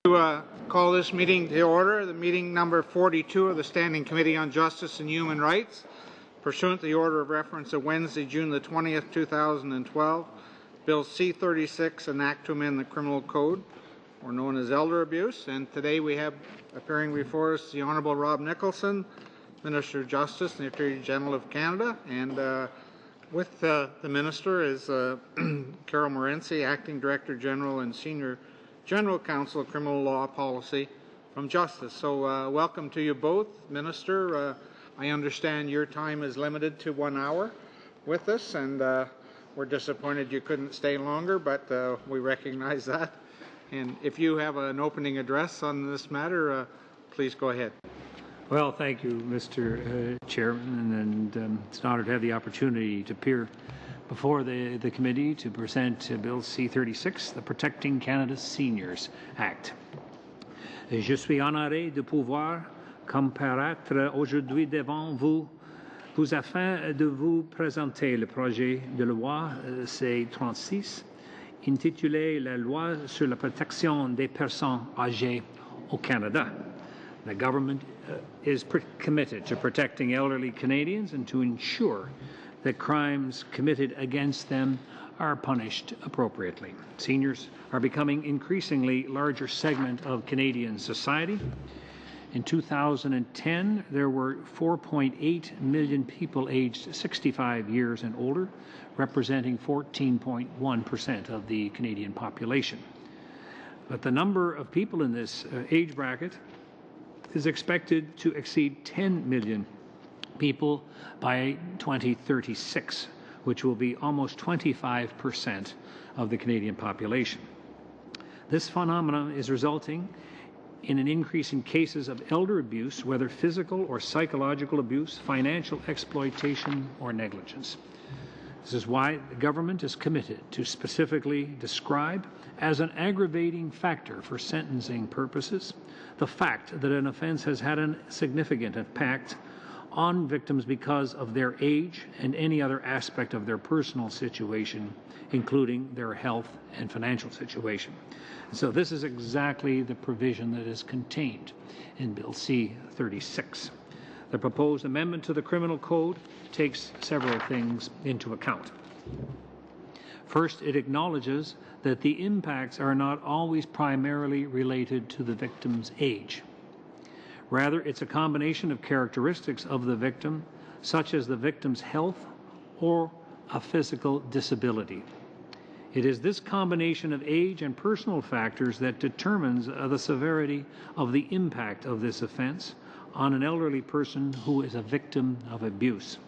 To call this meeting to order, the meeting number 42 of the Standing Committee on Justice and Human Rights, pursuant to the order of reference of Wednesday, June the 20th, 2012, Bill C-36, an act to amend the Criminal Code, or known as elder abuse. And today we have appearing before us the Honourable Rob Nicholson, Minister of Justice and the Attorney General of Canada, and with the Minister is Carol Morency, Acting Director General and Senior General Counsel of Criminal Law Policy from Justice. So welcome to you both. Minister, I understand your time is limited to 1 hour with us, and we're disappointed you couldn't stay longer, but we recognize that. And if you have an opening address on this matter, please go ahead. Well, thank you, Mr. Chairman, and it's an honor to have the opportunity to appear before the committee to present Bill C-36, the Protecting Canada's Seniors Act. Je suis honoré de pouvoir comparaître aujourd'hui devant vous afin de vous présenter le projet de loi C-36 intitulé La loi sur la protection des personnes âgées au Canada. The government is committed to protecting elderly Canadians and to ensure that crimes committed against them are punished appropriately. Seniors are becoming an increasingly larger segment of Canadian society. In 2010, there were 4.8 million people aged 65 years and older, representing 14.1% of the Canadian population. But the number of people in this age bracket is expected to exceed 10 million people by 2036, which will be almost 25% of the Canadian population. This phenomenon is resulting in an increase in cases of elder abuse, whether physical or psychological abuse, financial exploitation, or negligence. This is why the government is committed to specifically describe as an aggravating factor for sentencing purposes the fact that an offence has had a significant impact on victims because of their age and any other aspect of their personal situation, including their health and financial situation. So this is exactly the provision that is contained in Bill C-36. The proposed amendment to the Criminal Code takes several things into account. First, it acknowledges that the impacts are not always primarily related to the victim's age. Rather, it's a combination of characteristics of the victim, such as the victim's health or a physical disability. It is this combination of age and personal factors that determines the severity of the impact of this offense on an elderly person who is a victim of abuse.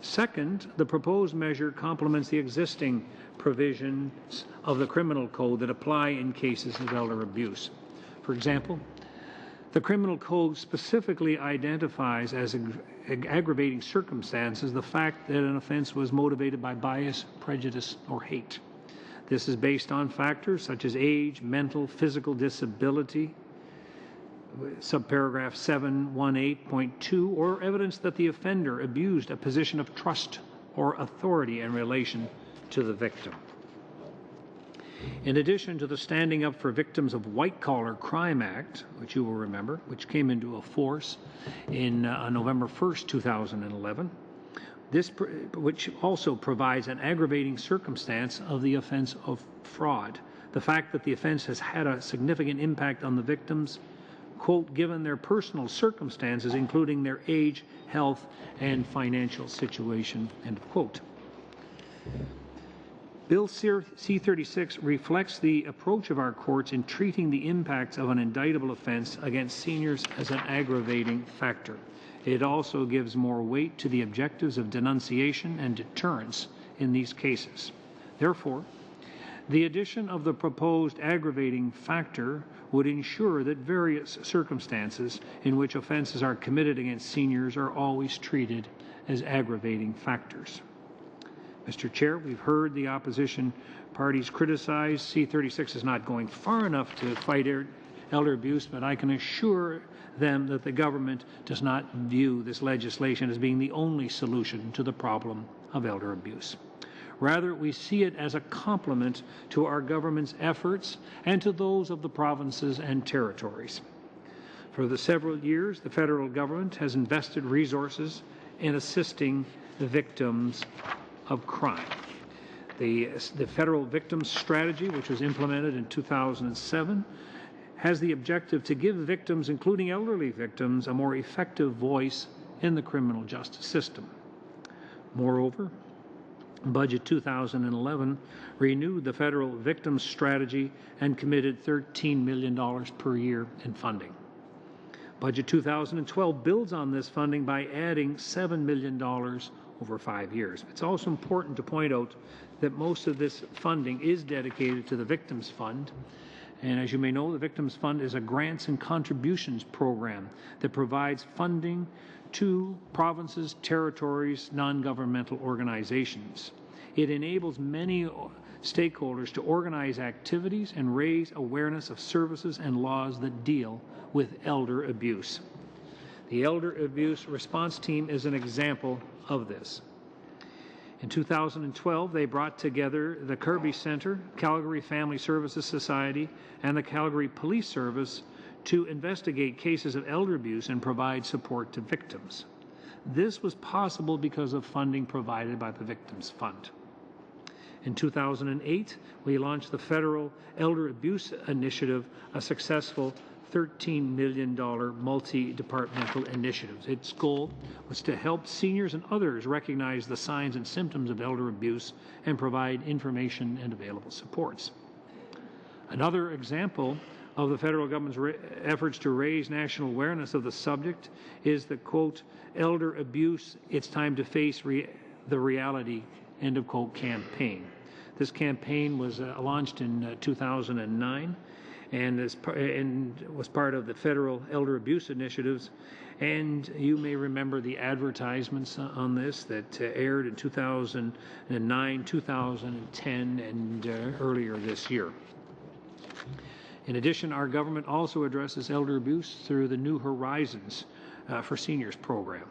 Second, the proposed measure complements the existing provisions of the Criminal Code that apply in cases of elder abuse. For example, the Criminal Code specifically identifies as aggravating circumstances the fact that an offense was motivated by bias, prejudice, or hate. This is based on factors such as age, mental, physical disability, subparagraph 718.2, or evidence that the offender abused a position of trust or authority in relation to the victim. In addition to the Standing Up for Victims of White-Collar Crime Act, which you will remember, which came into force in November 1st, 2011, which also provides an aggravating circumstance of the offense of fraud. The fact that the offense has had a significant impact on the victims, quote, given their personal circumstances, including their age, health, and financial situation, end of quote. Bill C-36 reflects the approach of our courts in treating the impacts of an indictable offense against seniors as an aggravating factor. It also gives more weight to the objectives of denunciation and deterrence in these cases. Therefore, the addition of the proposed aggravating factor would ensure that various circumstances in which offenses are committed against seniors are always treated as aggravating factors. Mr. Chair, we've heard the opposition parties criticize C-36 as not going far enough to fight elder abuse, but I can assure them that the government does not view this legislation as being the only solution to the problem of elder abuse. Rather, we see it as a complement to our government's efforts and to those of the provinces and territories. For the several years, the federal government has invested resources in assisting the victims of crime. The Federal Victims Strategy, which was implemented in 2007, has the objective to give victims, including elderly victims, a more effective voice in the criminal justice system. Moreover, Budget 2011 renewed the Federal Victims Strategy and committed $13 million per year in funding. Budget 2012 builds on this funding by adding $7 million over 5 years. It's also important to point out that most of this funding is dedicated to the Victims Fund. And as you may know, the Victims Fund is a grants and contributions program that provides funding to provinces, territories, non-governmental organizations. It enables many stakeholders to organize activities and raise awareness of services and laws that deal with elder abuse. The Elder Abuse Response Team is an example of this. In 2012, they brought together the Kirby Centre, Calgary Family Services Society, and the Calgary Police Service to investigate cases of elder abuse and provide support to victims. This was possible because of funding provided by the Victims Fund. In 2008, we launched the Federal Elder Abuse Initiative, a successful $13 million multi-departmental initiative. Its goal was to help seniors and others recognize the signs and symptoms of elder abuse and provide information and available supports. Another example of the federal government's efforts to raise national awareness of the subject is the, quote, Elder Abuse, It's Time to Face the Reality, end of quote, campaign. This campaign was launched in 2009 and was part of the Federal Elder Abuse Initiatives. And you may remember the advertisements on this that aired in 2009, 2010, and earlier this year. In addition, our government also addresses elder abuse through the New Horizons for Seniors program.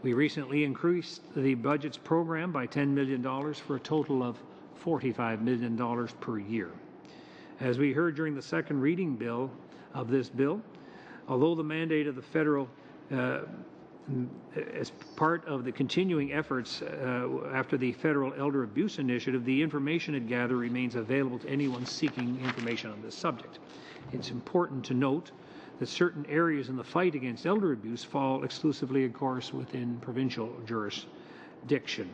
We recently increased the budget's program by $10 million for a total of $45 million per year. As we heard during the second reading of this bill, although the mandate of the federal as part of the continuing efforts after the Federal Elder Abuse Initiative, the information it gathered remains available to anyone seeking information on this subject. It's important to note that certain areas in the fight against elder abuse fall exclusively, of course, within provincial jurisdiction,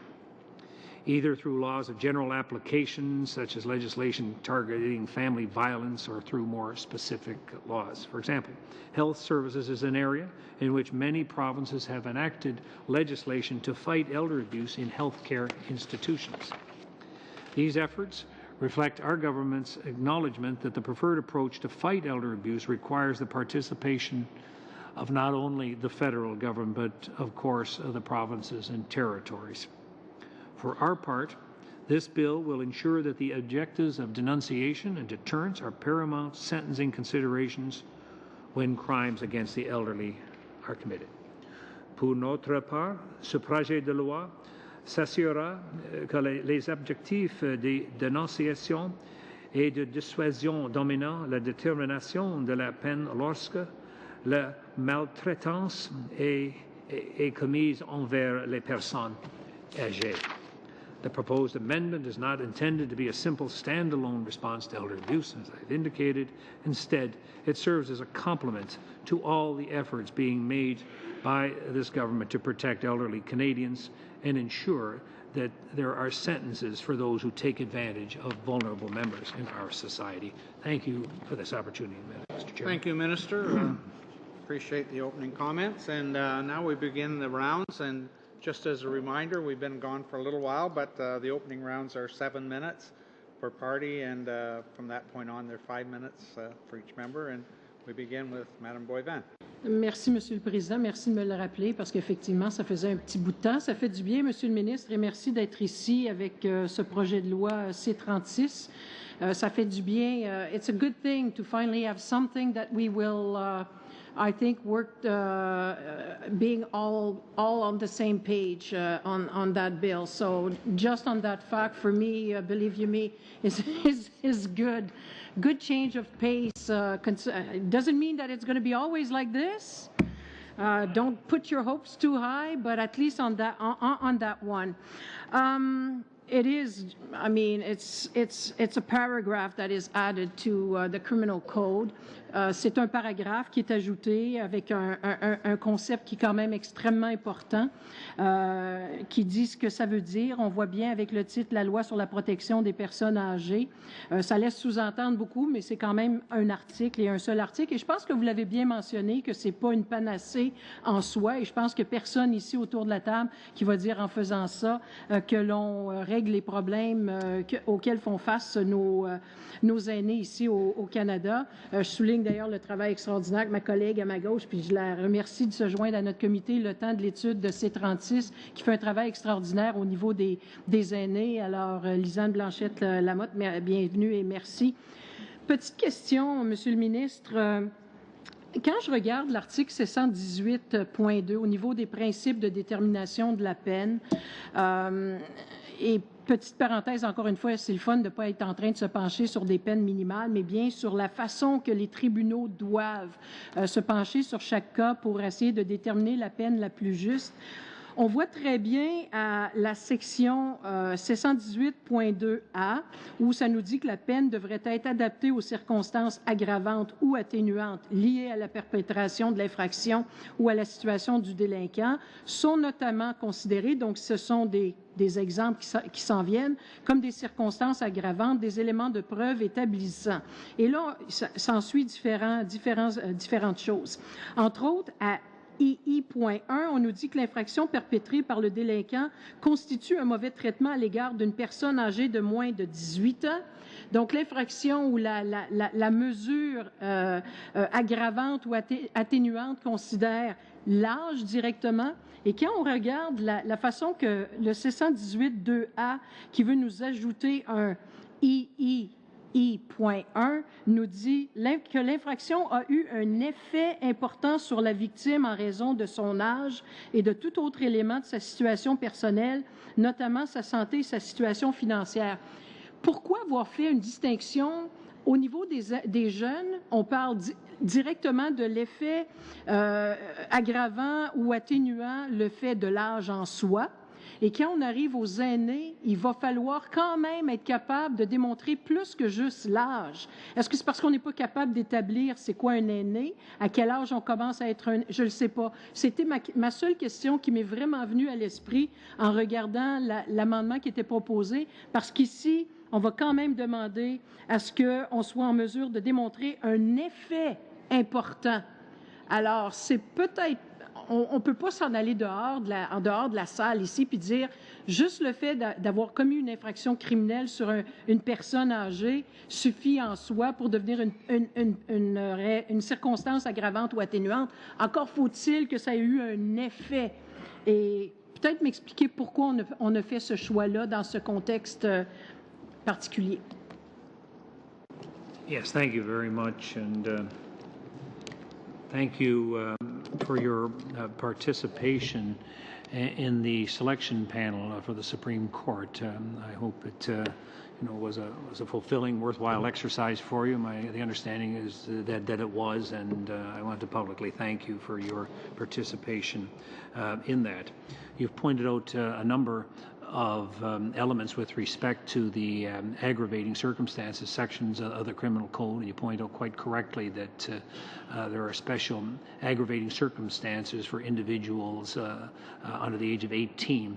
either through laws of general application, such as legislation targeting family violence, or through more specific laws. For example, health services is an area in which many provinces have enacted legislation to fight elder abuse in healthcare institutions. These efforts reflect our government's acknowledgement that the preferred approach to fight elder abuse requires the participation of not only the federal government, but of course the provinces and territories. For our part, this bill will ensure that the objectives of denunciation and deterrence are paramount sentencing considerations when crimes against the elderly are committed. Pour notre part, ce projet de loi s'assurera que les objectifs de dénonciation et de dissuasion dominant la détermination de la peine lorsque la maltraitance est commise envers les personnes âgées. The proposed amendment is not intended to be a simple standalone response to elder abuse, as I've indicated. Instead, it serves as a complement to all the efforts being made by this government to protect elderly Canadians and ensure that there are sentences for those who take advantage of vulnerable members in our society. Thank you for this opportunity, Mr. Chairman. Thank you, Minister. Appreciate the opening comments. And now we begin the rounds. And just as a reminder, we've been gone for a little while, but the opening rounds are 7 minutes per party, and from that point on, they're 5 minutes for each member. And we begin with Madame Boivin. Merci, Monsieur le Président. Merci de me le rappeler, parce qu'effectivement, ça faisait un petit bout de temps. Ça fait du bien, Monsieur le Ministre, et merci d'être ici avec ce projet de loi C-36. Ça fait du bien. It's a good thing to finally have something that we will I think, worked being all on the same page on that bill. So just on that fact, for me, believe you me, is good. Good change of pace. Doesn't mean that it's going to be always like this. Don't put your hopes too high, but at least on that one. It is, I mean, it's a paragraph that is added to the criminal code. C'est un paragraphe qui est ajouté avec un concept qui est quand même extrêmement important, qui dit ce que ça veut dire. On voit bien avec le titre « La loi sur la protection des personnes âgées ». Ça laisse sous-entendre beaucoup, mais c'est quand même un article et un seul article. Et je pense que vous l'avez bien mentionné, que ce n'est pas une panacée en soi. Et je pense que personne ici autour de la table qui va dire en faisant ça que l'on règle les problèmes auxquels font face nos aînés ici au Canada. Je souligne d'ailleurs le travail extraordinaire que ma collègue à ma gauche, puis je la remercie de se joindre à notre comité le temps de l'étude de C-36, qui fait un travail extraordinaire au niveau des aînés. Alors, Lisanne Blanchette-Lamotte, bienvenue et merci. Petite question, Monsieur le ministre. Quand je regarde l'article 618.2 au niveau des principes de détermination de la peine, et petite parenthèse, encore une fois, c'est le fun de ne pas être en train de se pencher sur des peines minimales, mais bien sur la façon que les tribunaux doivent se pencher sur chaque cas pour essayer de déterminer la peine la plus juste. On voit très bien à la section 618.2a où ça nous dit que la peine devrait être adaptée aux circonstances aggravantes ou atténuantes liées à la perpétration de l'infraction ou à la situation du délinquant, sont notamment considérées, donc ce sont des exemples qui s'en viennent, comme des circonstances aggravantes, des éléments de preuve établissant. Et là, s'ensuit différentes choses. Entre autres, à II.1, on nous dit que l'infraction perpétrée par le délinquant constitue un mauvais traitement à l'égard d'une personne âgée de moins de 18 ans. Donc, l'infraction ou la mesure aggravante ou atténuante considère l'âge directement. Et quand on regarde la façon que le 618.2a, qui veut nous ajouter un I.1 nous dit que l'infraction a eu un effet important sur la victime en raison de son âge et de tout autre élément de sa situation personnelle, notamment sa santé et sa situation financière. Pourquoi avoir fait une distinction au niveau des jeunes? On parle directement de l'effet aggravant ou atténuant, le fait de l'âge en soi. Et quand on arrive aux aînés, il va falloir quand même être capable de démontrer plus que juste l'âge. Est-ce que c'est parce qu'on n'est pas capable d'établir c'est quoi un aîné, à quel âge on commence à être un... Je ne le sais pas. C'était ma seule question qui m'est vraiment venue à l'esprit en regardant l'amendement qui était proposé, parce qu'ici, on va quand même demander à ce qu'on soit en mesure de démontrer un effet important. Alors, c'est peut-être... On ne peut pas s'en aller en dehors de la salle ici puis dire juste le fait d'avoir commis une infraction criminelle sur une personne âgée suffit en soi pour devenir une circonstance aggravante ou atténuante. Encore faut-il que ça ait eu un effet. Et peut-être m'expliquer pourquoi on a fait ce choix-là dans ce contexte particulier. Yes, thank you very much, and thank you for your participation in the selection panel for the Supreme Court. I hope it was a fulfilling, worthwhile exercise for you. The understanding is that it was, and I want to publicly thank you for your participation in that. You've pointed out a number of elements with respect to the aggravating circumstances sections of the criminal code. And you point out quite correctly that there are special aggravating circumstances for individuals under the age of 18,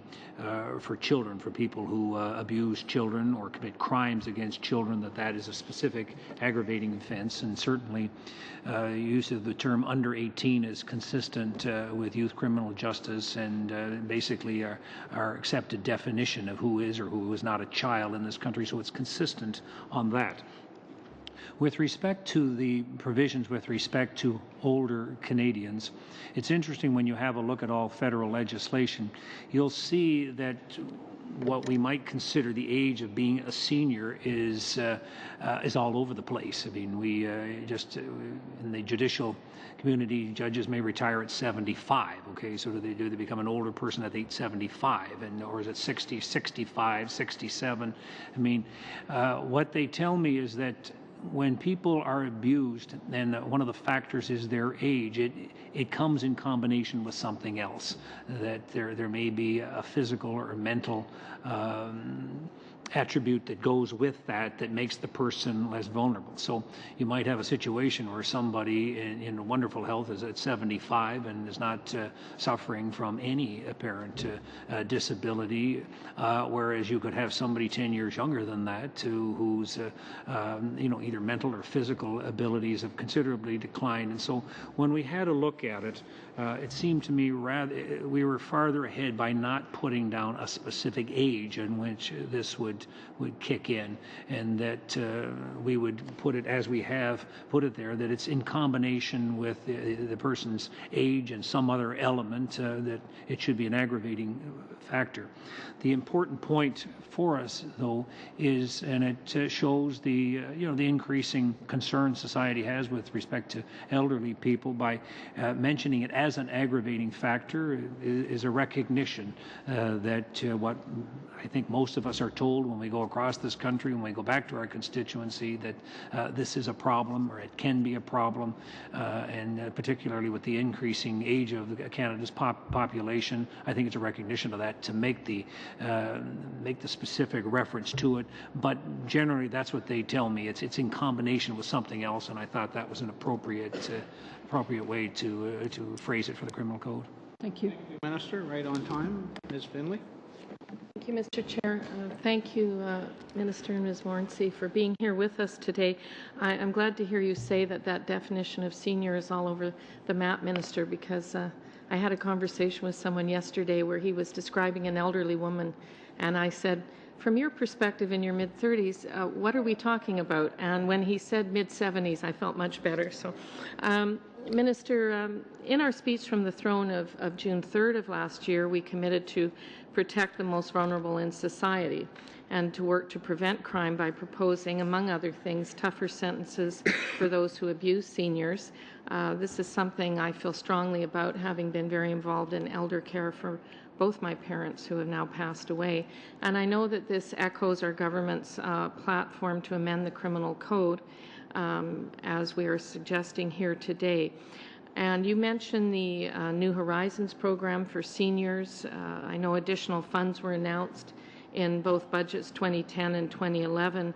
for children, for people who abuse children or commit crimes against children, that is a specific aggravating offense. And certainly use of the term under 18 is consistent with youth criminal justice and basically our accepted definition of who is or who is not a child in this country, so it's consistent on that. With respect to the provisions with respect to older Canadians, it's interesting when you have a look at all federal legislation, you'll see that what we might consider the age of being a senior is all over the place. I mean, we just in the judicial community, judges may retire at 75. Okay, so do they become an older person at age 75, or is it 60, 65, 67? I mean, what they tell me is that when people are abused, and one of the factors is their age, it comes in combination with something else. That there may be a physical or mental attribute that goes with that makes the person less vulnerable. So you might have a situation where somebody in wonderful health is at 75 and is not suffering from any apparent disability, whereas you could have somebody 10 years younger than that whose either mental or physical abilities have considerably declined. And so when we had a look at it, it seemed to me we were farther ahead by not putting down a specific age in which this would kick in, and that we would put it as we have put it there, that it's in combination with the person's age and some other element, that it should be an aggravating factor. The important point for us, though, is, and it shows the increasing concern society has with respect to elderly people by mentioning it as an aggravating factor, is a recognition that what I think most of us are told when we go across this country, when we go back to our constituency, that this is a problem, or it can be a problem, and particularly with the increasing age of Canada's population, I think it's a recognition of that to make the specific reference to it. But generally, that's what they tell me. It's in combination with something else, and I thought that was an appropriate way to phrase it for the criminal code. Thank you. Minister, right on time. Ms. Finley. Thank you, Mr. Chair. Thank you, Minister and Ms. Morency, for being here with us today. I'm glad to hear you say that definition of senior is all over the map, Minister, because I had a conversation with someone yesterday where he was describing an elderly woman, and I said, from your perspective in your mid-30s, what are we talking about? And when he said mid-70s, I felt much better. So, Minister, in our speech from the throne of June 3rd of last year, we committed to protect the most vulnerable in society and to work to prevent crime by proposing, among other things, tougher sentences for those who abuse seniors. This is something I feel strongly about, having been very involved in elder care for both my parents who have now passed away. And I know that this echoes our government's platform to amend the criminal code, as we are suggesting here today. And you mentioned the New Horizons program for seniors. I know additional funds were announced in both budgets 2010 and 2011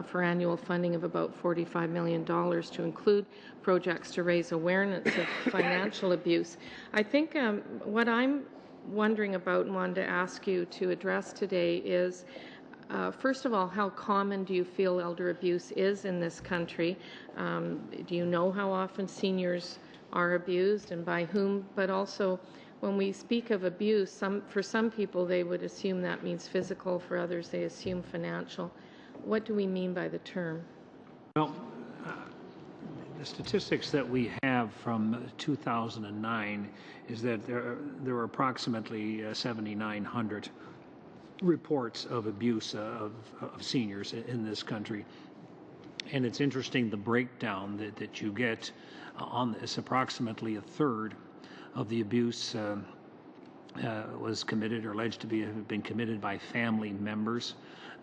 for annual funding of about $45 million to include projects to raise awareness of financial abuse. I think what I'm wondering about and wanted to ask you to address today is, first of all, how common do you feel elder abuse is in this country? Do you know how often seniors are abused and by whom? But also, when we speak of abuse, for some people they would assume that means physical, for others they assume financial. What do we mean by the term? Well, the statistics that we have from 2009 is that there were approximately 7,900 reports of abuse of seniors in this country. And it's interesting, the breakdown that you get on this. Approximately a third of the abuse was committed or alleged to have been committed by family members.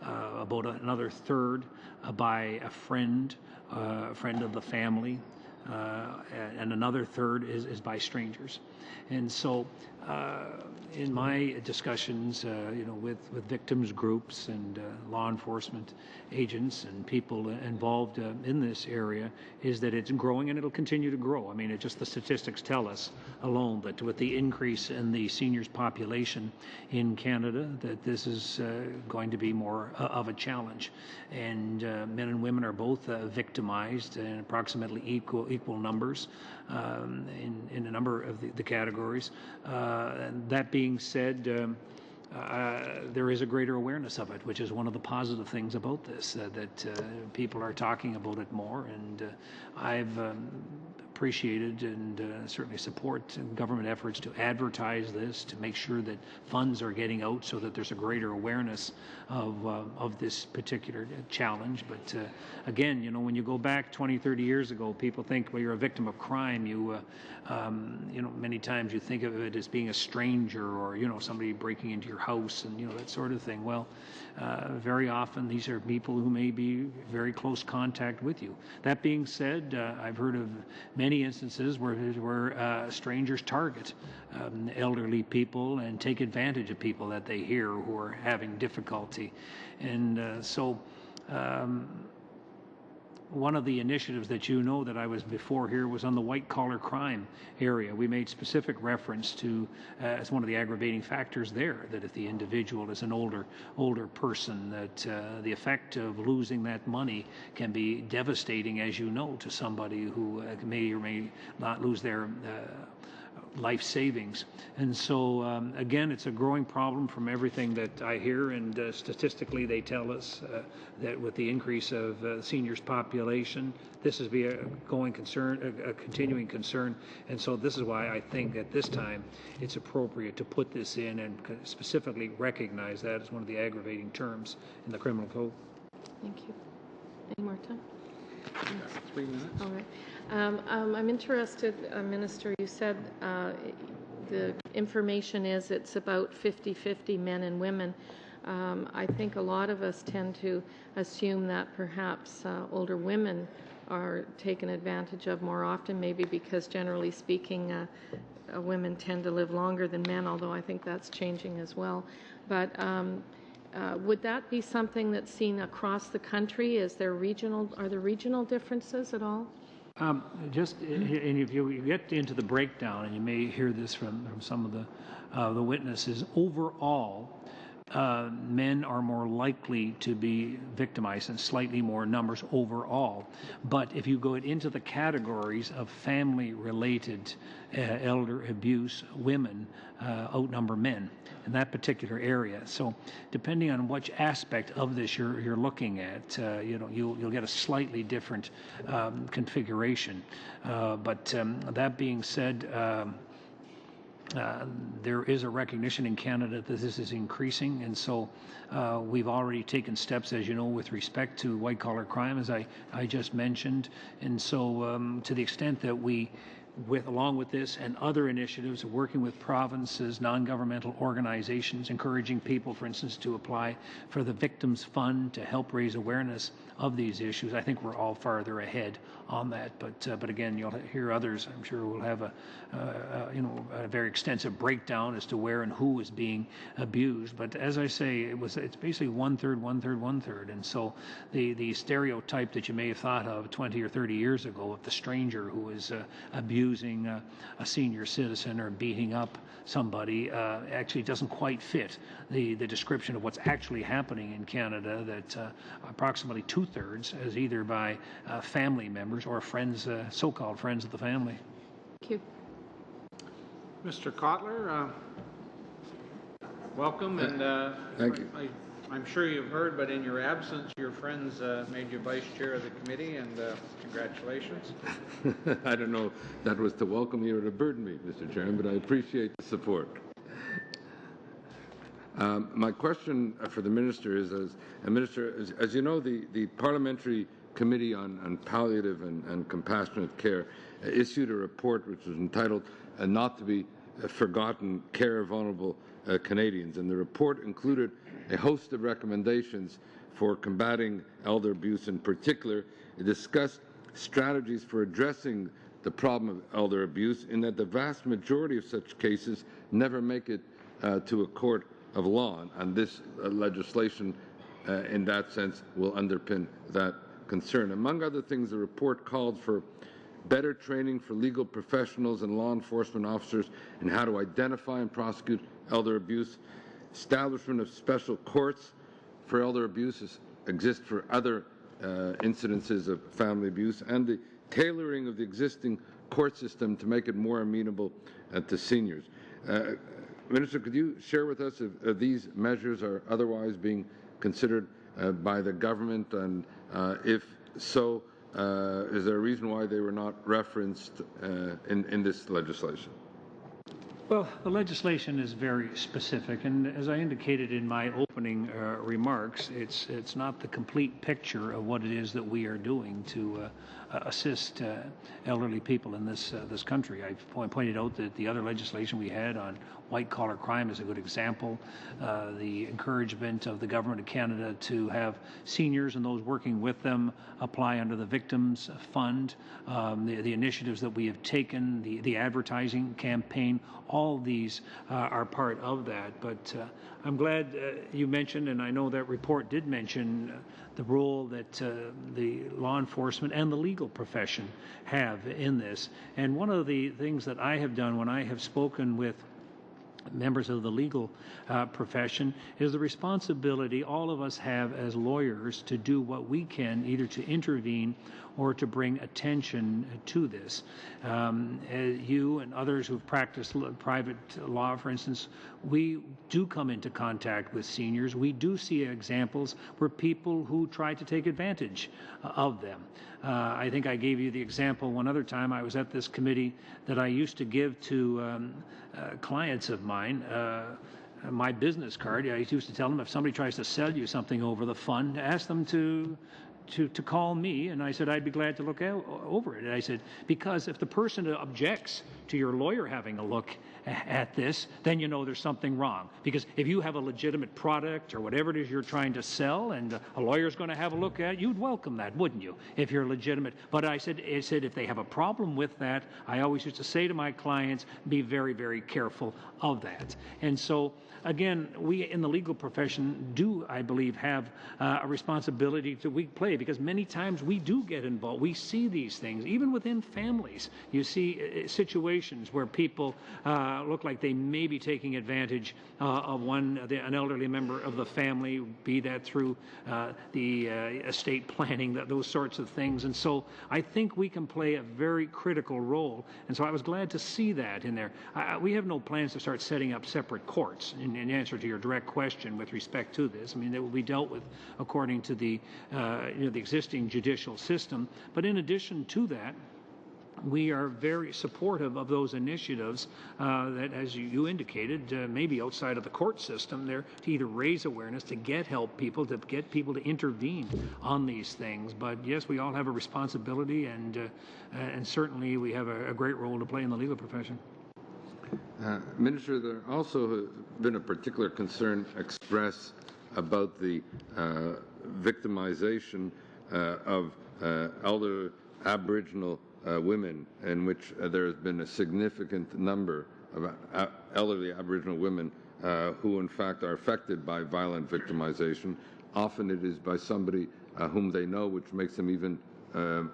About another third by a friend of the family, and another third is by strangers. And so in my discussions with victims groups and law enforcement agents and people involved in this area, is that it's growing and it'll continue to grow. I mean, the statistics tell us alone that with the increase in the seniors population in Canada, that this is going to be more of a challenge. And men and women are both victimized in approximately equal numbers in a number of the categories. That being said, there is a greater awareness of it, which is one of the positive things about this, that people are talking about it more. And I've appreciated and certainly support government efforts to advertise this, to make sure that funds are getting out so that there's a greater awareness of this particular challenge. But again, you know, when you go back 20, 30 years ago, people think, well, you're a victim of crime. You know, many times you think of it as being a stranger or, you know, somebody breaking into your house and, you know, that sort of thing. Well, very often these are people who may be very close contact with you. That being said, I've heard of many instances where strangers target elderly people and take advantage of people that they hear who are having difficulty. And so one of the initiatives that you know that I was before here was on the white-collar crime area. We made specific reference to, as one of the aggravating factors there, that if the individual is an older person, that the effect of losing that money can be devastating, as you know, to somebody who may or may not lose their life savings. And so again, it's a growing problem from everything that I hear, and statistically they tell us that with the increase of seniors population, this is a going concern, a continuing concern. And so this is why I think at this time it's appropriate to put this in and specifically recognize that as one of the aggravating terms in the criminal code. Thank you. Any more time? 3 minutes. All right. I'm interested, Minister, you said the information is it's about 50-50 men and women. I think a lot of us tend to assume that perhaps older women are taken advantage of more often, maybe because generally speaking women tend to live longer than men, although I think that's changing as well. But would that be something that's seen across the country? Are there regional differences at all? And if you get into the breakdown, and you may hear this from some of the witnesses, overall, men are more likely to be victimized in slightly more numbers overall. But if you go into the categories of family-related elder abuse, women outnumber men in that particular area. So depending on which aspect of this you're looking at, you know, you'll get a slightly different configuration. But that being said, there is a recognition in Canada that this is increasing, and so we've already taken steps, as you know, with respect to white-collar crime, as I just mentioned. And so to the extent that we, along with this and other initiatives, working with provinces, non-governmental organizations, encouraging people, for instance, to apply for the Victims Fund to help raise awareness of these issues, I think we're all farther ahead on that. But again, you'll hear others, I'm sure, will have a very extensive breakdown as to where and who is being abused. But as I say, it's basically one-third, one-third, one-third. And so the stereotype that you may have thought of 20 or 30 years ago of the stranger who is abusing a senior citizen or beating up somebody actually doesn't quite fit the description of what's actually happening in Canada, that approximately two-thirds is either by family members or friends, so-called friends of the family. Thank you. Mr. Kotler, welcome, and thank you. I'm sure you've heard, but in your absence, your friends made you vice chair of the committee, and congratulations. I don't know if that was to welcome you or to burden me, Mr. Chairman, but I appreciate the support. My question for the Minister is, as you know, the Parliamentary Committee on Palliative and Compassionate Care issued a report which was entitled Not to be Forgotten, Care of Vulnerable Canadians, and the report included a host of recommendations for combating elder abuse. In particular, it discussed strategies for addressing the problem of elder abuse, in that the vast majority of such cases never make it to a court of law, and this legislation in that sense will underpin that concern. Among other things, the report called for better training for legal professionals and law enforcement officers in how to identify and prosecute elder abuse, establishment of special courts for elder abuse exist for other incidences of family abuse, and the tailoring of the existing court system to make it more amenable to seniors. Minister, could you share with us if these measures are otherwise being considered by the government, and if so, Is there a reason why they were not referenced in this legislation? Well, the legislation is very specific, and as I indicated in my opening remarks, it's not the complete picture of what it is that we are doing to assist elderly people in this country. I pointed out that the other legislation we had on white-collar crime is a good example. The encouragement of the Government of Canada to have seniors and those working with them apply under the Victims Fund, the initiatives that we have taken, the advertising campaign, all these are part of that. But I'm glad you mentioned, and I know that report did mention the role that the law enforcement and the legal profession have in this. And one of the things that I have done when I have spoken with members of the legal profession is the responsibility all of us have as lawyers to do what we can, either to intervene or to bring attention to this. You and others who've practiced private law, for instance, we do come into contact with seniors. We do see examples where people who try to take advantage of them. I think I gave you the example one other time. I was at this committee that I used to give to clients of mine. My business card, I used to tell them if somebody tries to sell you something over the phone, ask them to call me, and I said I'd be glad to look over it. And I said, because if the person objects to your lawyer having a look at this, then you know there's something wrong. Because if you have a legitimate product or whatever it is you're trying to sell, and a lawyer's going to have a look at it, you'd welcome that, wouldn't you, if you're legitimate? But I said if they have a problem with that, I always used to say to my clients, be very, very careful of that. And so, again, we in the legal profession do, I believe, have a responsibility to play, because many times we do get involved. We see these things, even within families. You see situations where people look like they may be taking advantage of an elderly member of the family, be that through the estate planning, those sorts of things. And so I think we can play a very critical role. And so I was glad to see that in there. We have no plans to start setting up separate courts. In answer to your direct question with respect to this, I mean, they will be dealt with according to the the existing judicial system. But in addition to that, we are very supportive of those initiatives that, as you indicated, maybe outside of the court system there, to either raise awareness, to help people, to get people to intervene on these things. But yes, we all have a responsibility, and certainly we have a great role to play in the legal profession. Minister, there also has been a particular concern expressed about the victimization of elder Aboriginal women, in which there has been a significant number of elderly Aboriginal women who in fact are affected by violent victimization. Often it is by somebody whom they know, which makes them even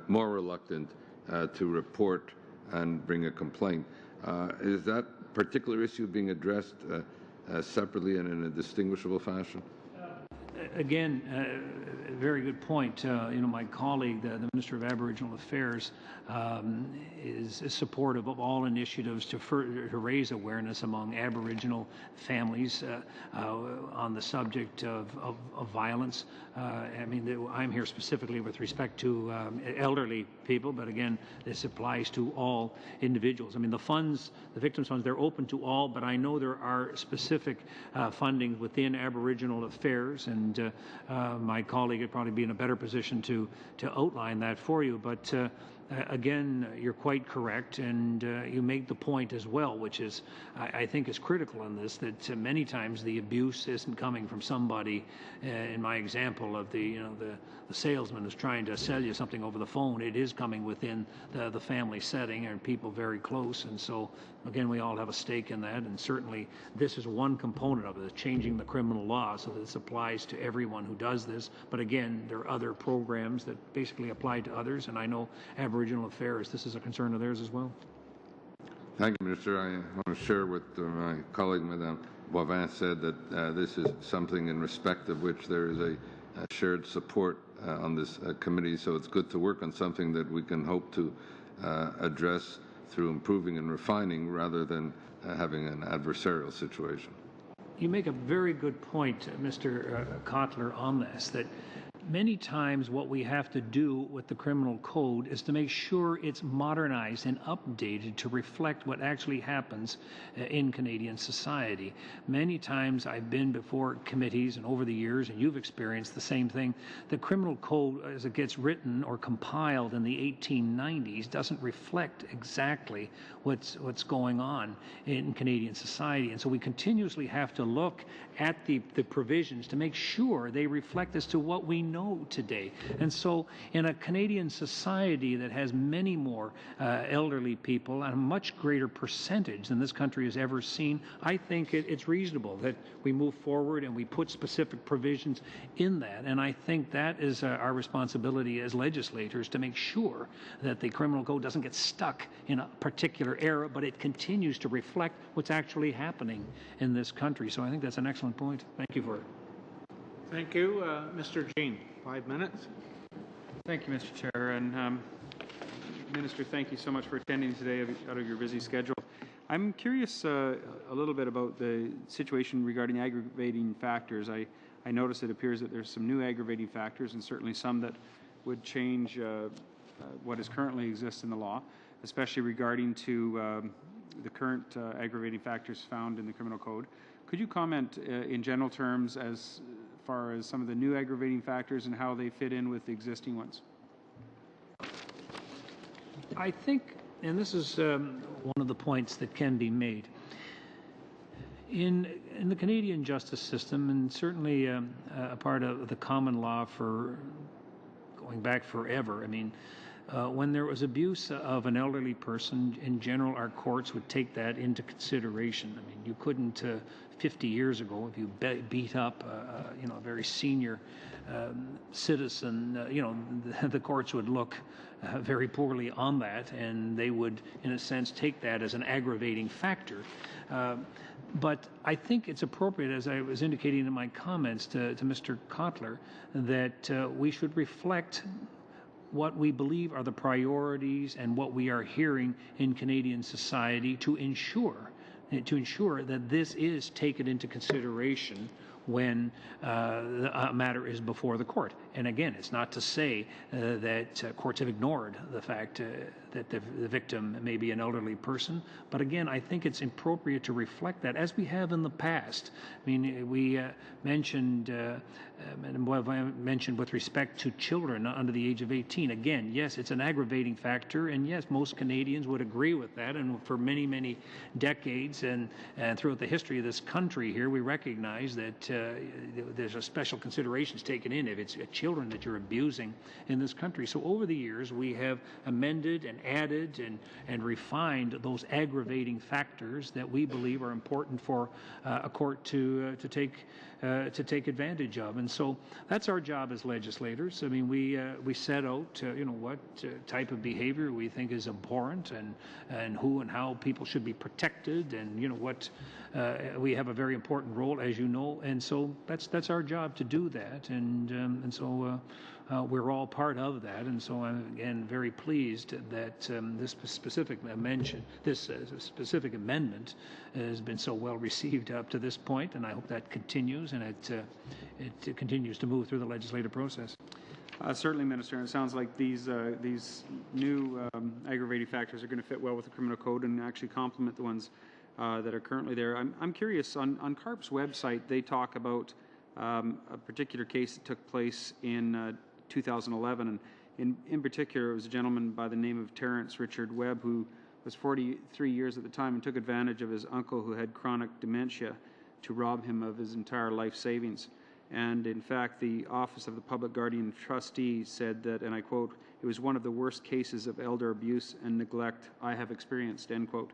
more reluctant to report and bring a complaint. Is that particular issue being addressed separately and in a distinguishable fashion? Again, a very good point. My colleague, the Minister of Aboriginal Affairs, is supportive of all initiatives to raise awareness among Aboriginal families on the subject of violence. I mean, I'm here specifically with respect to elderly people, but again, this applies to all individuals. I mean, the victims funds, they're open to all, but I know there are specific funding within Aboriginal Affairs, and my colleague would probably be in a better position to outline that for you. But again, you're quite correct, and you make the point as well, which is, I think, is critical in this, that many times the abuse isn't coming from somebody. In my example of the salesman who's trying to sell you something over the phone, it is coming within the family setting and people very close. And so, again, we all have a stake in that, and certainly this is one component of it, changing the criminal law so that this applies to everyone who does this. But again, there are other programs that basically apply to others, and I know Aboriginal Affairs, this is a concern of theirs as well. Thank you, Minister. I want to share what my colleague, Madame Boivin, said, that this is something in respect of which there is a shared support on this committee, so it's good to work on something that we can hope to address through improving and refining rather than having an adversarial situation. You make a very good point, Mr. Kotler, on this, that many times what we have to do with the criminal code is to make sure it's modernized and updated to reflect what actually happens in Canadian society. Many times I've been before committees and over the years, and you've experienced the same thing, the criminal code as it gets written or compiled in the 1890s doesn't reflect exactly what's going on in Canadian society. And so we continuously have to look at the provisions to make sure they reflect as to what we know today. And so in a Canadian society that has many more elderly people and a much greater percentage than this country has ever seen, I think it's reasonable that we move forward and we put specific provisions in that. And I think that is our responsibility as legislators, to make sure that the criminal code doesn't get stuck in a particular era, but it continues to reflect what's actually happening in this country. So I think that's an excellent point. Thank you for it. Thank you. Mr. Jean, 5 minutes. Thank you, Mr. Chair. And Minister, thank you so much for attending today out of your busy schedule. I'm curious a little bit about the situation regarding aggravating factors. I notice it appears that there's some new aggravating factors, and certainly some that would change what is currently exists in the law, especially regarding to the current aggravating factors found in the criminal code. Could you comment in general terms as far as some of the new aggravating factors and how they fit in with the existing ones? I think, and this is one of the points that can be made, in the Canadian justice system, and certainly a part of the common law for going back forever, I mean, when there was abuse of an elderly person, in general, our courts would take that into consideration. I mean, you couldn't, 50 years ago, if you beat up, a very senior citizen, the courts would look very poorly on that, and they would, in a sense, take that as an aggravating factor. But I think it's appropriate, as I was indicating in my comments to Mr. Kotler, that we should reflect what we believe are the priorities and what we are hearing in Canadian society to ensure that this is taken into consideration when a matter is before the court. And again, it's not to say that courts have ignored the fact that the victim may be an elderly person, but again, I think it's appropriate to reflect that, as we have in the past. I mean, we mentioned with respect to children under the age of 18. Again, yes, it's an aggravating factor, and yes, most Canadians would agree with that, and for many, many decades and throughout the history of this country here, we recognize that there's a special considerations taken in if it's children that you're abusing in this country. So over the years, we have amended and added and refined those aggravating factors that we believe are important for a court to take advantage of. And so that's our job as legislators. I mean, we set out what type of behavior we think is abhorrent, and who and how people should be protected, and what we have a very important role, as you know, and so that's our job to do that, and so we're all part of that. And so I'm again very pleased that this specific amendment has been so well received up to this point, and I hope that continues, and it continues to move through the legislative process. Certainly, Minister, and it sounds like these new aggravating factors are going to fit well with the criminal code and actually complement the ones that are currently there. I'm curious, on CARP's website, they talk about a particular case that took place in 2011, and in particular, it was a gentleman by the name of Terrence Richard Webb, who was 43 years at the time and took advantage of his uncle, who had chronic dementia, to rob him of his entire life savings. And in fact, the Office of the Public Guardian Trustee said that, and I quote, "It was one of the worst cases of elder abuse and neglect I have experienced," end quote.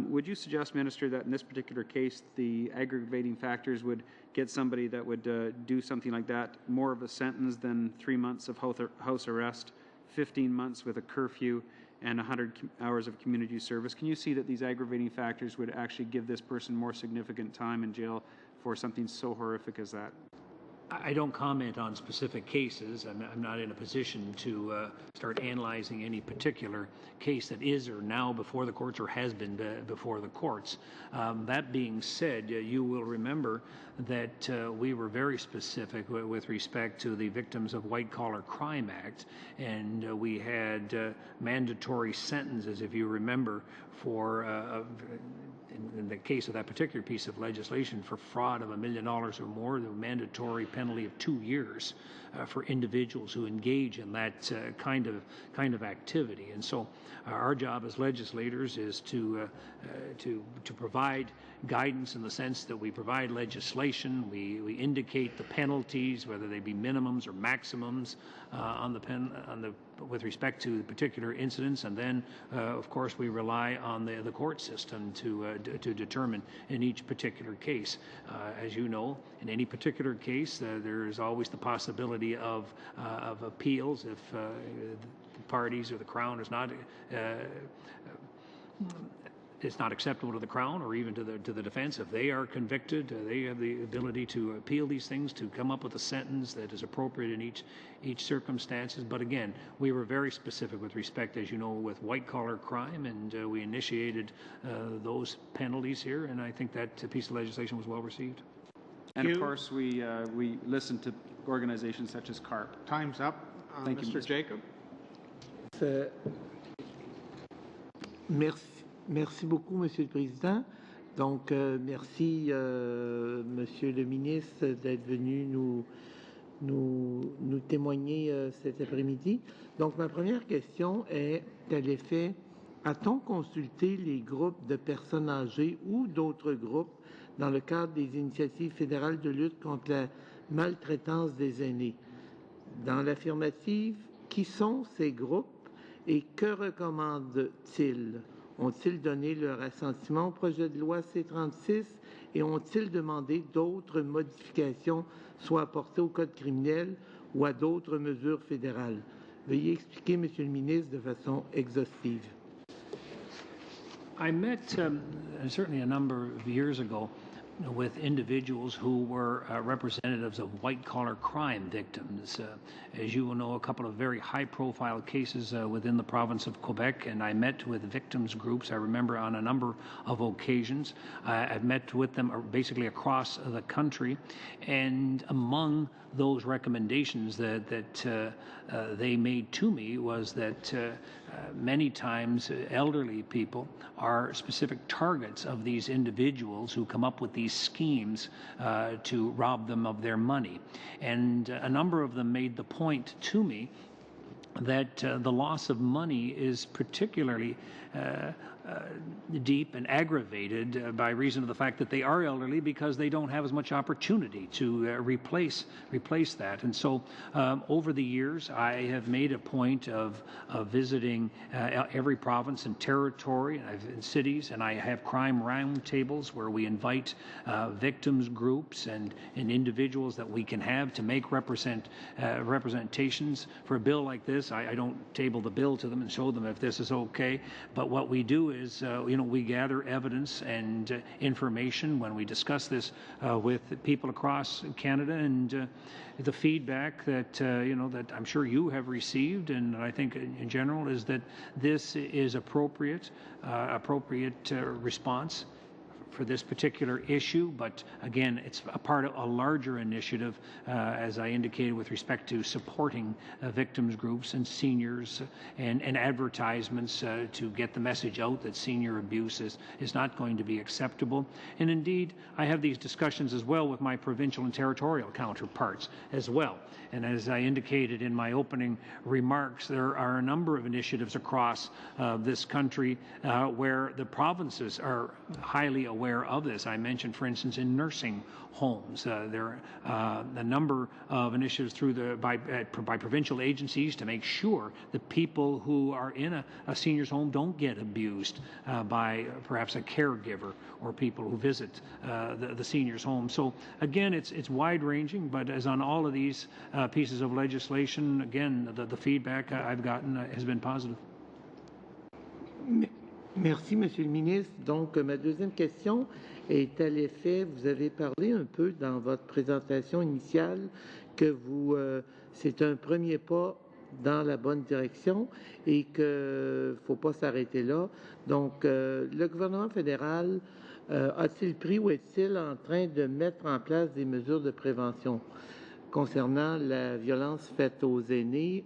Would you suggest, Minister, that in this particular case, the aggravating factors would get somebody that would do something like that more of a sentence than 3 months of house arrest, 15 months with a curfew, and 100 hours of community service? Can you see that these aggravating factors would actually give this person more significant time in jail for something so horrific as that? I don't comment on specific cases. I'm not in a position to start analyzing any particular case that is or now before the courts or has been before the courts. That being said, you will remember that we were very specific with respect to the Victims of White Collar Crime Act, and we had mandatory sentences, if you remember, for in the case of that particular piece of legislation, for fraud of $1 million or more, the mandatory penalty of 2 years for individuals who engage in that kind of activity. And so our job as legislators is to provide guidance in the sense that we provide legislation, we indicate the penalties, whether they be minimums or maximums with respect to particular incidents, and then of course we rely on the court system to determine in each particular case. As you know, in any particular case, there is always the possibility of appeals if the parties or the Crown is not it's not acceptable to the Crown or even to the defense. If they are convicted, they have the ability to appeal these things, to come up with a sentence that is appropriate in each circumstances. But again, we were very specific with respect, as you know, with white-collar crime, and we initiated those penalties here, and I think that piece of legislation was well received. And of course, we listened to organizations such as CARP. Time's up. Thank you, Mr. Jacob. Merci beaucoup, Monsieur le Président. Donc, merci, Monsieur le ministre, d'être venu nous témoigner cet après-midi. Donc, ma première question est à l'effet, a-t-on consulté les groupes de personnes âgées ou d'autres groupes dans le cadre des initiatives fédérales de lutte contre la maltraitance des aînés? Dans l'affirmative, qui sont ces groupes et que recommandent-ils? Ont-ils donné leur assentiment au projet de loi C-36 et ont-ils demandé d'autres modifications, soit apportées au Code criminel ou à d'autres mesures fédérales? Veuillez expliquer, Monsieur le ministre, de façon exhaustive. I met certainly a number of years ago with individuals who were representatives of white-collar crime victims. As you will know, a couple of very high-profile cases within the province of Quebec, and I met with victims groups, I remember, on a number of occasions. I've met with them basically across the country, and among those recommendations that they made to me was that many times elderly people are specific targets of these individuals who come up with these schemes to rob them of their money. And a number of them made the point to me that the loss of money is particularly deep and aggravated by reason of the fact that they are elderly, because they don't have as much opportunity to replace that. And so over the years, I have made a point of visiting every province and territory and cities, and I have crime roundtables where we invite victims groups and individuals that we can have to make representations for a bill like this. I don't table the bill to them and show them if this is okay, but what we do is, we gather evidence and information when we discuss this with people across Canada, and the feedback that that I'm sure you have received, and I think in general, is that this is appropriate response for this particular issue. But again, it's a part of a larger initiative, as I indicated, with respect to supporting victims groups and seniors and advertisements to get the message out that senior abuse is not going to be acceptable. And indeed, I have these discussions as well with my provincial and territorial counterparts as well. And as I indicated in my opening remarks, there are a number of initiatives across this country where the provinces are highly aware of this. I mentioned, for instance, in nursing homes, there are a number of initiatives by provincial agencies to make sure that people who are in a senior's home don't get abused by perhaps a caregiver or people who visit the senior's home. So again, it's wide-ranging, but as on all of these pieces of legislation, again, the feedback I've gotten has been positive. Merci, Monsieur le ministre. Donc, ma deuxième question est à l'effet, vous avez parlé un peu dans votre présentation initiale que c'est un premier pas dans la bonne direction et qu'il ne faut pas s'arrêter là. Donc, le gouvernement fédéral a-t-il pris ou est-il en train de mettre en place des mesures de prévention concernant la violence faite aux aînés?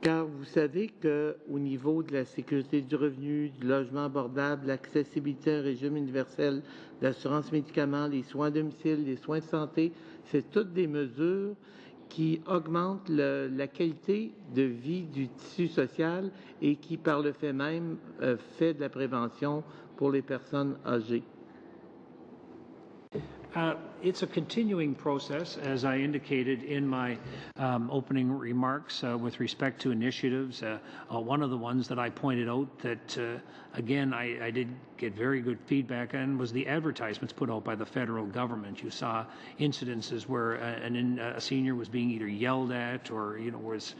Car vous savez qu'au niveau de la sécurité du revenu, du logement abordable, l'accessibilité à un régime universel d'assurance médicaments, les soins à domicile, les soins de santé, c'est toutes des mesures qui augmentent la qualité de vie du tissu social et qui, par le fait même, fait de la prévention pour les personnes âgées. It's a continuing process, as I indicated in my opening remarks with respect to initiatives. One of the ones that I pointed out that, again, I did get very good feedback on was the advertisements put out by the federal government. You saw incidences where a senior was being either yelled at or, was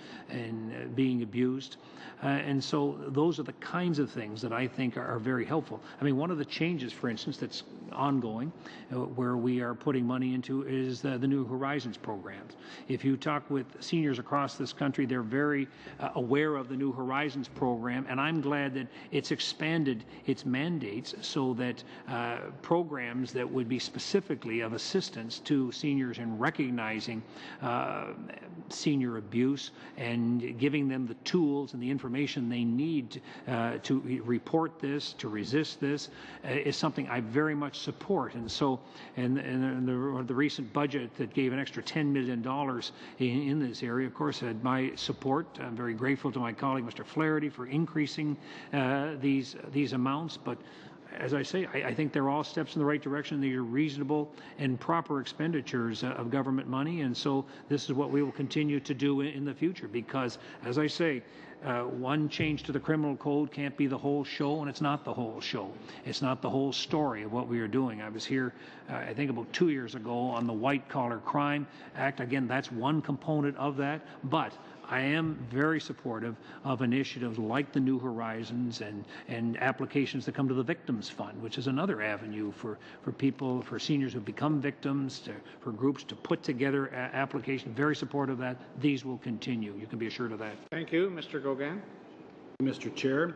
being abused. And so those are the kinds of things that I think are very helpful. I mean, one of the changes, for instance, that's ongoing, where we are putting money into is the New Horizons programs. If you talk with seniors across this country, they're very aware of the New Horizons program, and I'm glad that it's expanded its mandates so that programs that would be specifically of assistance to seniors in recognizing senior abuse and giving them the tools and the information they need to report this, to resist this, is something I very much support. And so, and the recent budget that gave an extra $10 million in this area, of course, had my support. I'm very grateful to my colleague, Mr. Flaherty, for increasing these amounts. But as I say, I think they're all steps in the right direction. They are reasonable and proper expenditures of government money. And so this is what we will continue to do in the future because, as I say, one change to the criminal code can't be the whole show, and it's not the whole show. It's not the whole story of what we are doing. I was here, I think about 2 years ago on the White Collar Crime Act. Again, that's one component of that, but I am very supportive of initiatives like the New Horizons and applications that come to the Victims Fund, which is another avenue for people, for seniors who become victims, for groups to put together applications. Very supportive of that. These will continue. You can be assured of that. Thank you. Mr. Gauguin. Mr. Chair.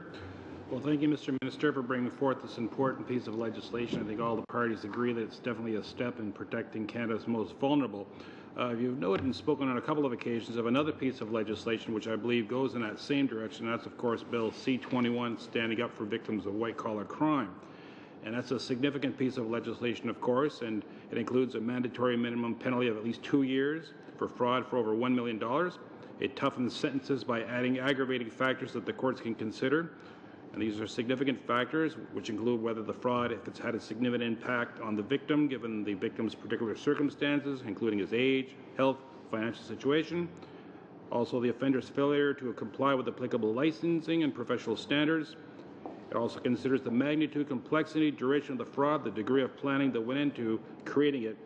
Well, thank you, Mr. Minister, for bringing forth this important piece of legislation. I think all the parties agree that it's definitely a step in protecting Canada's most vulnerable. You've noted and spoken on a couple of occasions of another piece of legislation which I believe goes in that same direction. That's, of course, Bill C-21, Standing Up for Victims of White-Collar Crime. And that's a significant piece of legislation, of course, and it includes a mandatory minimum penalty of at least 2 years for fraud for over $1 million. It toughens sentences by adding aggravating factors that the courts can consider. And these are significant factors, which include whether the fraud, if it's had a significant impact on the victim, given the victim's particular circumstances, including his age, health, financial situation. Also, the offender's failure to comply with applicable licensing and professional standards. It also considers the magnitude, complexity, duration of the fraud, the degree of planning that went into creating it.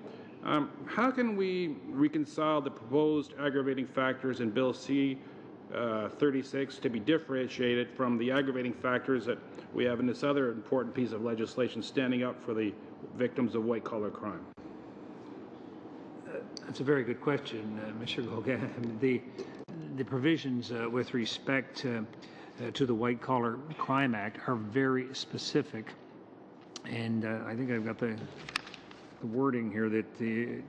How can we reconcile the proposed aggravating factors in Bill C-36 to be differentiated from the aggravating factors that we have in this other important piece of legislation, standing up for the victims of white-collar crime? That's a very good question, Mr. Gauguin. The provisions with respect to the White Collar Crime Act are very specific, and I think I've got the wording here that it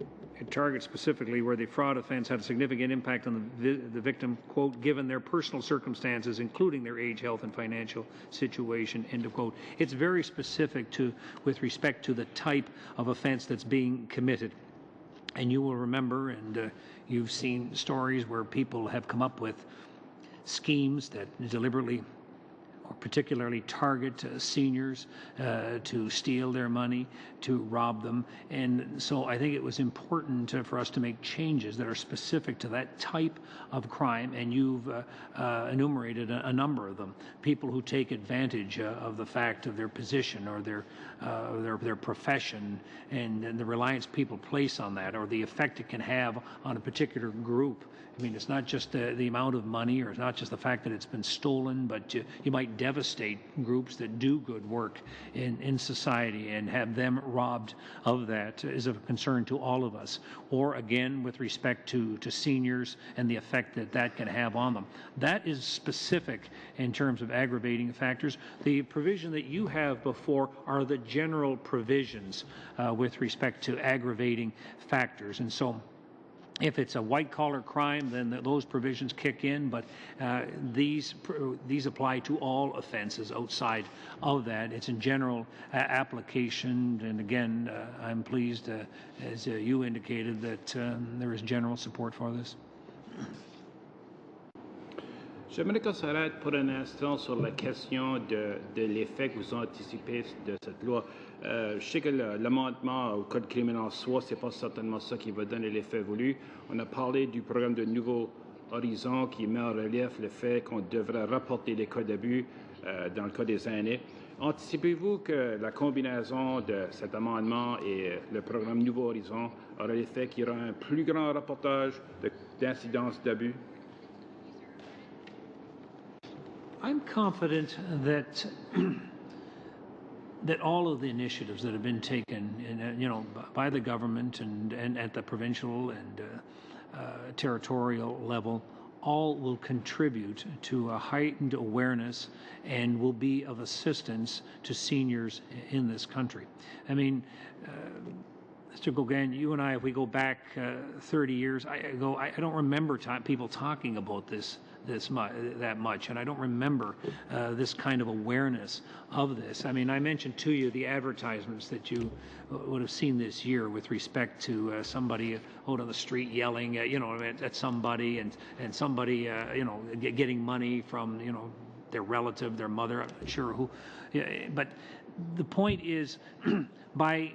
targets specifically where the fraud offense had a significant impact on the victim, quote, given their personal circumstances, including their age, health, and financial situation, end of quote. It's very specific with respect to the type of offense that's being committed. And you will remember, and you've seen stories where people have come up with schemes that deliberately or particularly target seniors to steal their money, to rob them. And so I think it was important for us to make changes that are specific to that type of crime, and you've enumerated a number of them. People who take advantage of the fact of their position or their profession and the reliance people place on that, or the effect it can have on a particular group. I mean, it's not just the amount of money, or it's not just the fact that it's been stolen, but you might devastate groups that do good work in society, and have them robbed of that is of concern to all of us. Or again, with respect to seniors and the effect that that can have on them. That is specific in terms of aggravating factors. The provision that you have before are the general provisions with respect to aggravating factors. And so if it's a white-collar crime, then those provisions kick in, but these apply to all offenses outside of that. It's in general application, and again, I'm pleased, as you indicated, that there is general support for this. J'aimerais qu'on s'arrête pour un instant sur la question de l'effet que vous anticipez de cette loi. Je sais que l'amendement au Code criminel en soi, ce n'est pas certainement ça qui va donner l'effet voulu. On a parlé du programme de Nouveau Horizon qui met en relief le fait qu'on devrait rapporter les cas d'abus dans le cas des aînés. Anticipez-vous que la combinaison de cet amendement et le programme Nouveau Horizon aura l'effet qu'il y aura un plus grand rapportage d'incidences d'abus? I'm confident that that all of the initiatives that have been taken, by the government and at the provincial and territorial level, all will contribute to a heightened awareness and will be of assistance to seniors in this country. I mean, Mr. Gauguin, you and I, if we go back 30 years, I don't remember people talking about that much, and I don't remember this kind of awareness of this. I mean, I mentioned to you the advertisements that you would have seen this year with respect to somebody out on the street yelling, at somebody, and somebody, getting money from, their relative, their mother, I'm not sure who. But the point is, by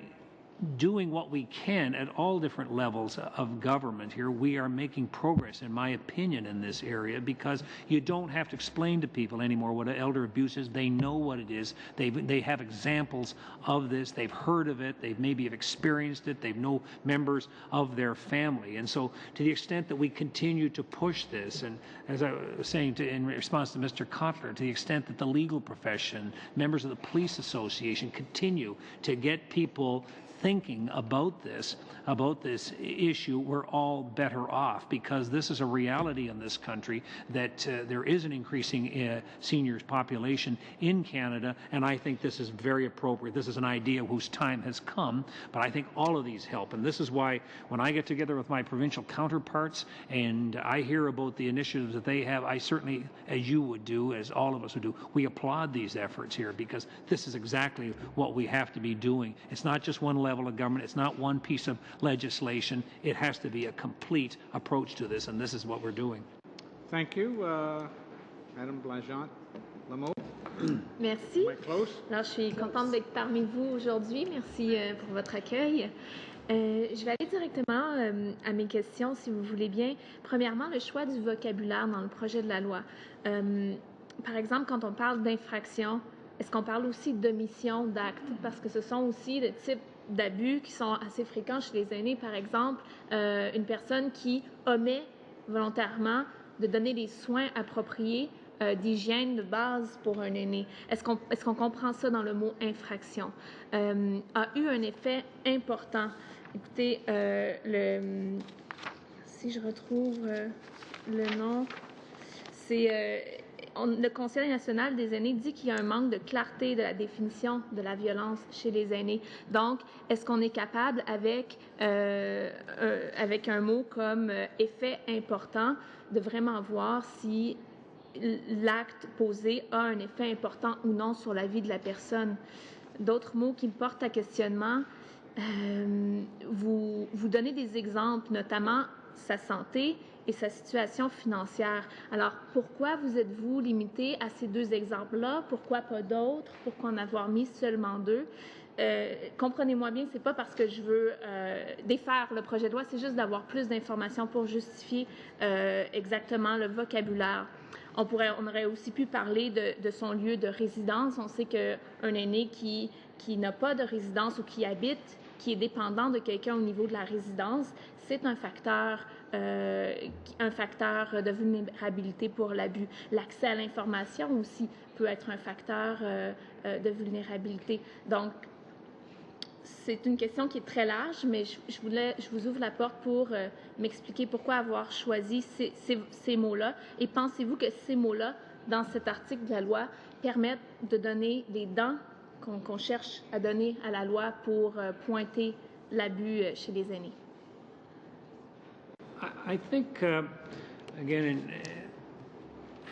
doing what we can at all different levels of government here, we are making progress, in my opinion, in this area, because you don't have to explain to people anymore what elder abuse is. They know what it is. They have examples of this. They've heard of it. They maybe have experienced it. They know members of their family. And so to the extent that we continue to push this, and as I was saying in response to Mr. Kotler, to the extent that the legal profession, members of the police association continue to get people thinking about this issue, we're all better off, because this is a reality in this country that there is an increasing seniors population in Canada, and I think this is very appropriate. This is an idea whose time has come, but I think all of these help, and this is why when I get together with my provincial counterparts and I hear about the initiatives that they have, I certainly, as you would do, as all of us would do, we applaud these efforts here, because this is exactly what we have to be doing. It's not just one level of government. It's not one piece of legislation. It has to be a complete approach to this, and this is what we're doing. Thank you. Madame Blanchard-Lameau. Merci. Alors, je suis contente d'être parmi vous aujourd'hui. Merci pour votre accueil. Je vais aller directement à mes questions, si vous voulez bien. Premièrement, le choix du vocabulaire dans le projet de la loi. Par exemple, quand on parle d'infraction, est-ce qu'on parle aussi d'omission d'actes? Parce que ce sont aussi le type d'abus qui sont assez fréquents chez les aînés. Par exemple, une personne qui omet volontairement de donner les soins appropriés d'hygiène de base pour un aîné. Est-ce qu'on comprend ça dans le mot infraction? A eu un effet important. Écoutez, si je retrouve le nom, c'est... le Conseil national des aînés dit qu'il y a un manque de clarté de la définition de la violence chez les aînés. Donc, est-ce qu'on est capable, avec un mot comme effet important, de vraiment voir si l'acte posé a un effet important ou non sur la vie de la personne? D'autres mots qui me portent à questionnement, vous donnez des exemples, notamment sa santé et sa situation financière. Alors, pourquoi vous êtes-vous limité à ces deux exemples-là? Pourquoi pas d'autres? Pourquoi en avoir mis seulement deux? Comprenez-moi bien, c'est pas parce que je veux défaire le projet de loi, c'est juste d'avoir plus d'informations pour justifier exactement le vocabulaire. On aurait aussi pu parler de son lieu de résidence. On sait qu'un aîné qui n'a pas de résidence ou qui habite, qui est dépendant de quelqu'un au niveau de la résidence, c'est un facteur de vulnérabilité pour l'abus. L'accès à l'information aussi. peut être un facteur de vulnérabilité. Donc, c'est une question qui est très large, mais je vous ouvre la porte pour m'expliquer pourquoi avoir choisi ces mots-là. Et pensez-vous que ces mots-là, dans cet article de la loi, permettent de donner les dents qu'on cherche à donner à la loi pour pointer l'abus chez les aînés? I think, again, in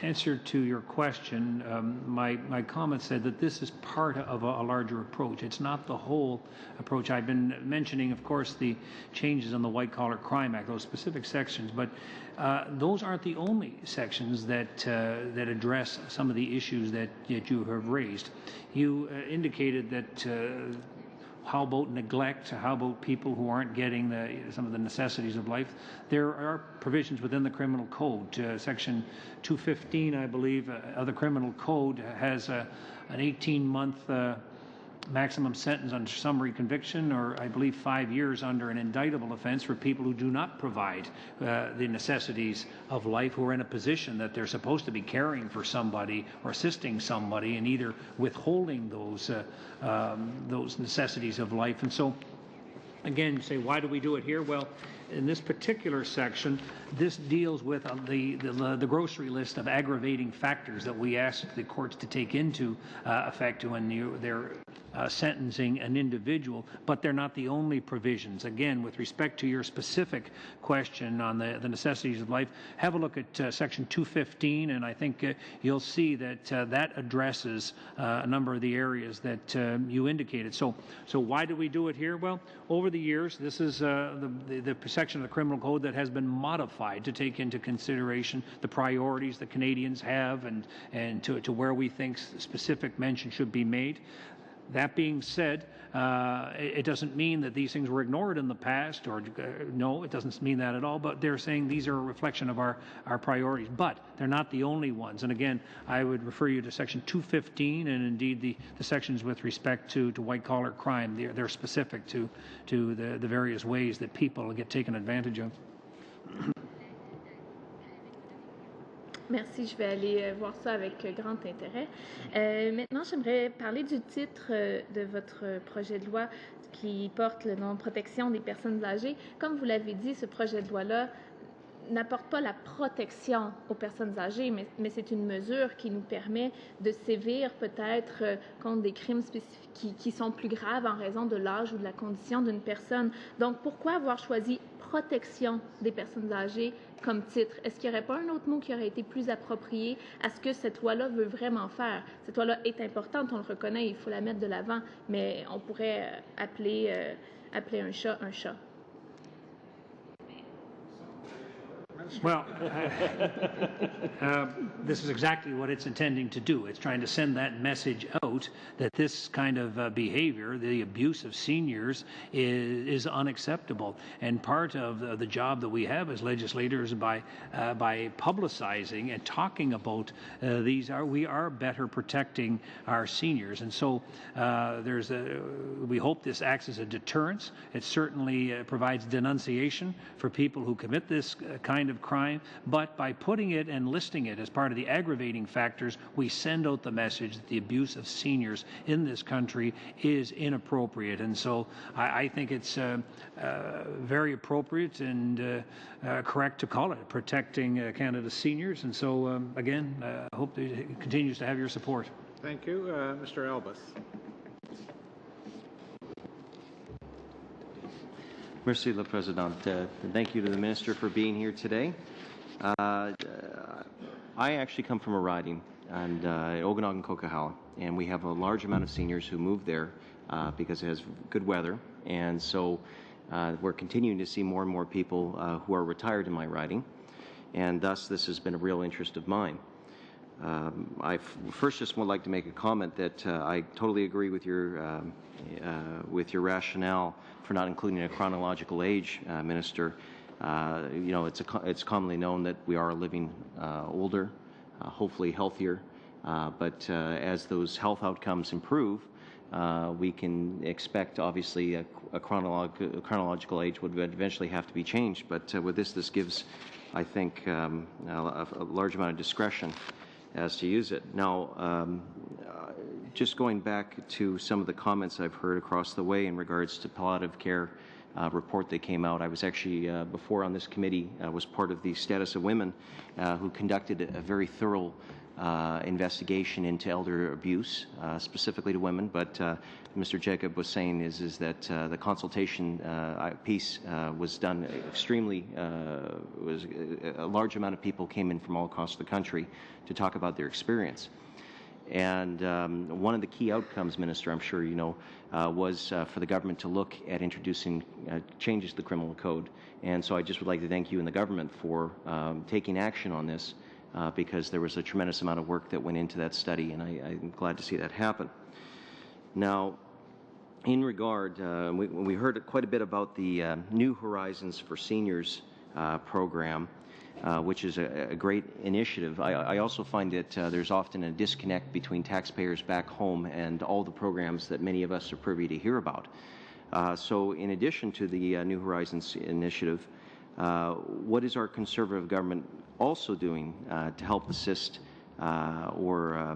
answer to your question, my comment said that this is part of a larger approach. It's not the whole approach. I've been mentioning, of course, the changes in the White Collar Crime Act, those specific sections, but those aren't the only sections that address some of the issues that you have raised. You indicated that how about neglect? How about people who aren't getting some of the necessities of life? There are provisions within the criminal code. Section 215, I believe, of the criminal code has an 18-month maximum sentence under summary conviction, or I believe 5 years under an indictable offense for people who do not provide the necessities of life, who are in a position that they're supposed to be caring for somebody or assisting somebody and either withholding those necessities of life. And so, again, you say, why do we do it here? Well, in this particular section, this deals with the grocery list of aggravating factors that we ask the courts to take into effect when they're sentencing an individual, but they're not the only provisions. Again, with respect to your specific question on the necessities of life, have a look at Section 215, and I think you'll see that that addresses a number of the areas that you indicated. So why do we do it here? Well, over the years, this is the section of the criminal code that has been modified to take into consideration the priorities that Canadians have and to where we think specific mention should be made. That being said, it doesn't mean that these things were ignored in the past, or no, it doesn't mean that at all, but they're saying these are a reflection of our priorities, but they're not the only ones. And again, I would refer you to Section 215 and indeed the sections with respect to white-collar crime. They're specific to the various ways that people get taken advantage of. Merci, je vais aller voir ça avec grand intérêt. Maintenant, j'aimerais parler du titre de votre projet de loi qui porte le nom « Protection des personnes âgées ». Comme vous l'avez dit, ce projet de loi-là n'apporte pas la protection aux personnes âgées, mais c'est une mesure qui nous permet de sévir peut-être contre des crimes spécifiques qui sont plus graves en raison de l'âge ou de la condition d'une personne. Donc, pourquoi avoir choisi protection des personnes âgées comme titre? Est-ce qu'il n'y aurait pas un autre mot qui aurait été plus approprié à ce que cette loi-là veut vraiment faire? Cette loi-là est importante, on le reconnaît, il faut la mettre de l'avant, mais on pourrait appeler un chat un chat. Well, this is exactly what it's intending to do. It's trying to send that message out that this kind of behavior, the abuse of seniors, is unacceptable. And part of the job that we have as legislators by publicizing and talking about we are better protecting our seniors. And so we hope this acts as a deterrence. It certainly provides denunciation for people who commit this kind of crime, but by putting it and listing it as part of the aggravating factors, we send out the message that the abuse of seniors in this country is inappropriate. And so I think it's very appropriate and correct to call it protecting Canada's seniors. And so, again, I hope it continues to have your support. Thank you. Mr. Elbeth. Merci, Le Président. Thank you to the Minister for being here today. I actually come from a riding in Okanagan-Coquihalla, and we have a large amount of seniors who move there because it has good weather, and so we're continuing to see more and more people who are retired in my riding, and thus this has been a real interest of mine. I first just would like to make a comment that I totally agree with your rationale for not including a chronological age, Minister. It's commonly known that we are living older, hopefully healthier, but as those health outcomes improve, we can expect, obviously, a chronological age would eventually have to be changed. But with this gives, I think, a large amount of discretion. as to use it. Now, just going back to some of the comments I've heard across the way in regards to palliative care report that came out. I was actually, before on this committee, was part of the Status of Women who conducted a very thorough investigation into elder abuse, specifically to women. But Mr. Jacob was saying is that the consultation piece was done extremely, was a large amount of people came in from all across the country to talk about their experience. And one of the key outcomes, Minister, I'm sure you know, was for the government to look at introducing changes to the criminal code. And so I just would like to thank you and the government for taking action on this because there was a tremendous amount of work that went into that study, and I'm glad to see that happen. Now, in regard, we heard quite a bit about the New Horizons for Seniors program, which is a great initiative. I also find that there's often a disconnect between taxpayers back home and all the programs that many of us are privy to hear about. So in addition to the New Horizons initiative, what is our Conservative government also doing to help assist or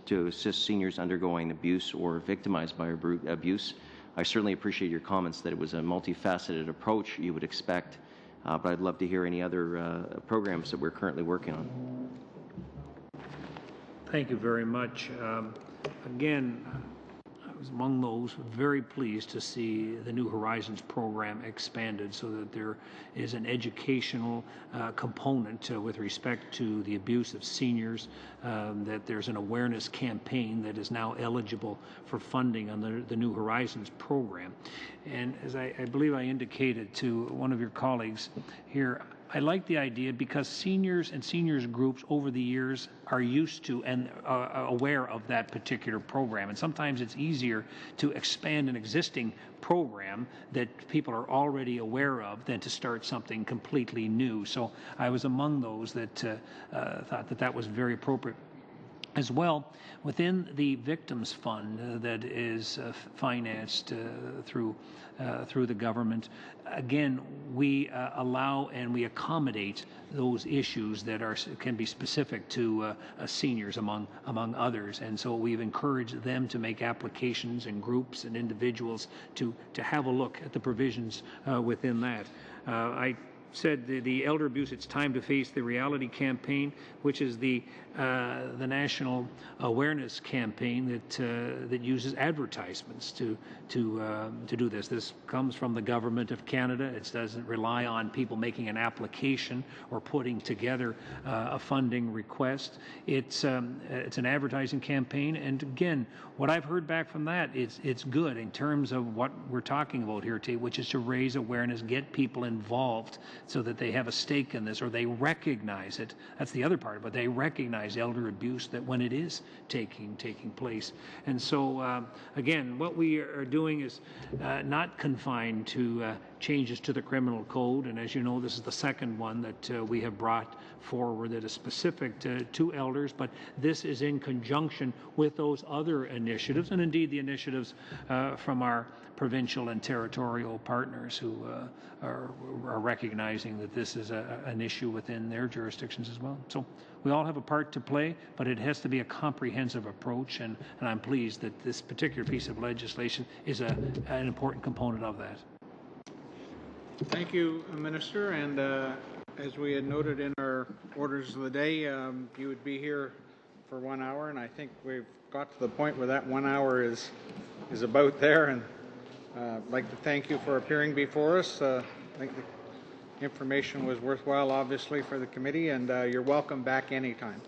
to assist seniors undergoing abuse or victimized by abuse? I certainly appreciate your comments that it was a multifaceted approach you would expect. But I'd love to hear any other programs that we're currently working on. Thank you very much. Again, I was among those very pleased to see the New Horizons program expanded so that there is an educational component with respect to the abuse of seniors, that there's an awareness campaign that is now eligible for funding under the New Horizons program. And as I believe I indicated to one of your colleagues here, I like the idea because seniors and seniors groups over the years are used to and aware of that particular program. And sometimes it's easier to expand an existing program that people are already aware of than to start something completely new. So I was among those that thought that that was very appropriate. As well, within the Victims Fund that is financed through the government, again, we allow and we accommodate those issues that can be specific to seniors among others. And so we've encouraged them to make applications and groups and individuals to have a look at the provisions within that. I said the Elder Abuse It's Time to Face the Reality campaign, which is the national awareness campaign that uses advertisements to do this. This comes from the Government of Canada. It doesn't rely on people making an application or putting together a funding request. It's an advertising campaign, and again, what I've heard back from that, it's good in terms of what we're talking about here today, which is to raise awareness, get people involved so that they have a stake in this or they recognize it. That's the other part, but they recognize elder abuse that when it is taking place. And so, again, what we are doing is not confined to changes to the criminal code, and as you know, this is the second one that we have brought forward that is specific to elders, but this is in conjunction with those other initiatives, and indeed the initiatives from our provincial and territorial partners who are recognizing that this is an issue within their jurisdictions as well. So we all have a part to play, but it has to be a comprehensive approach, and I'm pleased that this particular piece of legislation is an important component of that. Thank you, Minister. And as we had noted in our orders of the day, you would be here for 1 hour, and I think we've got to the point where that 1 hour is about there. And I'd like to thank you for appearing before us. I think the information was worthwhile, obviously, for the committee, and you're welcome back anytime.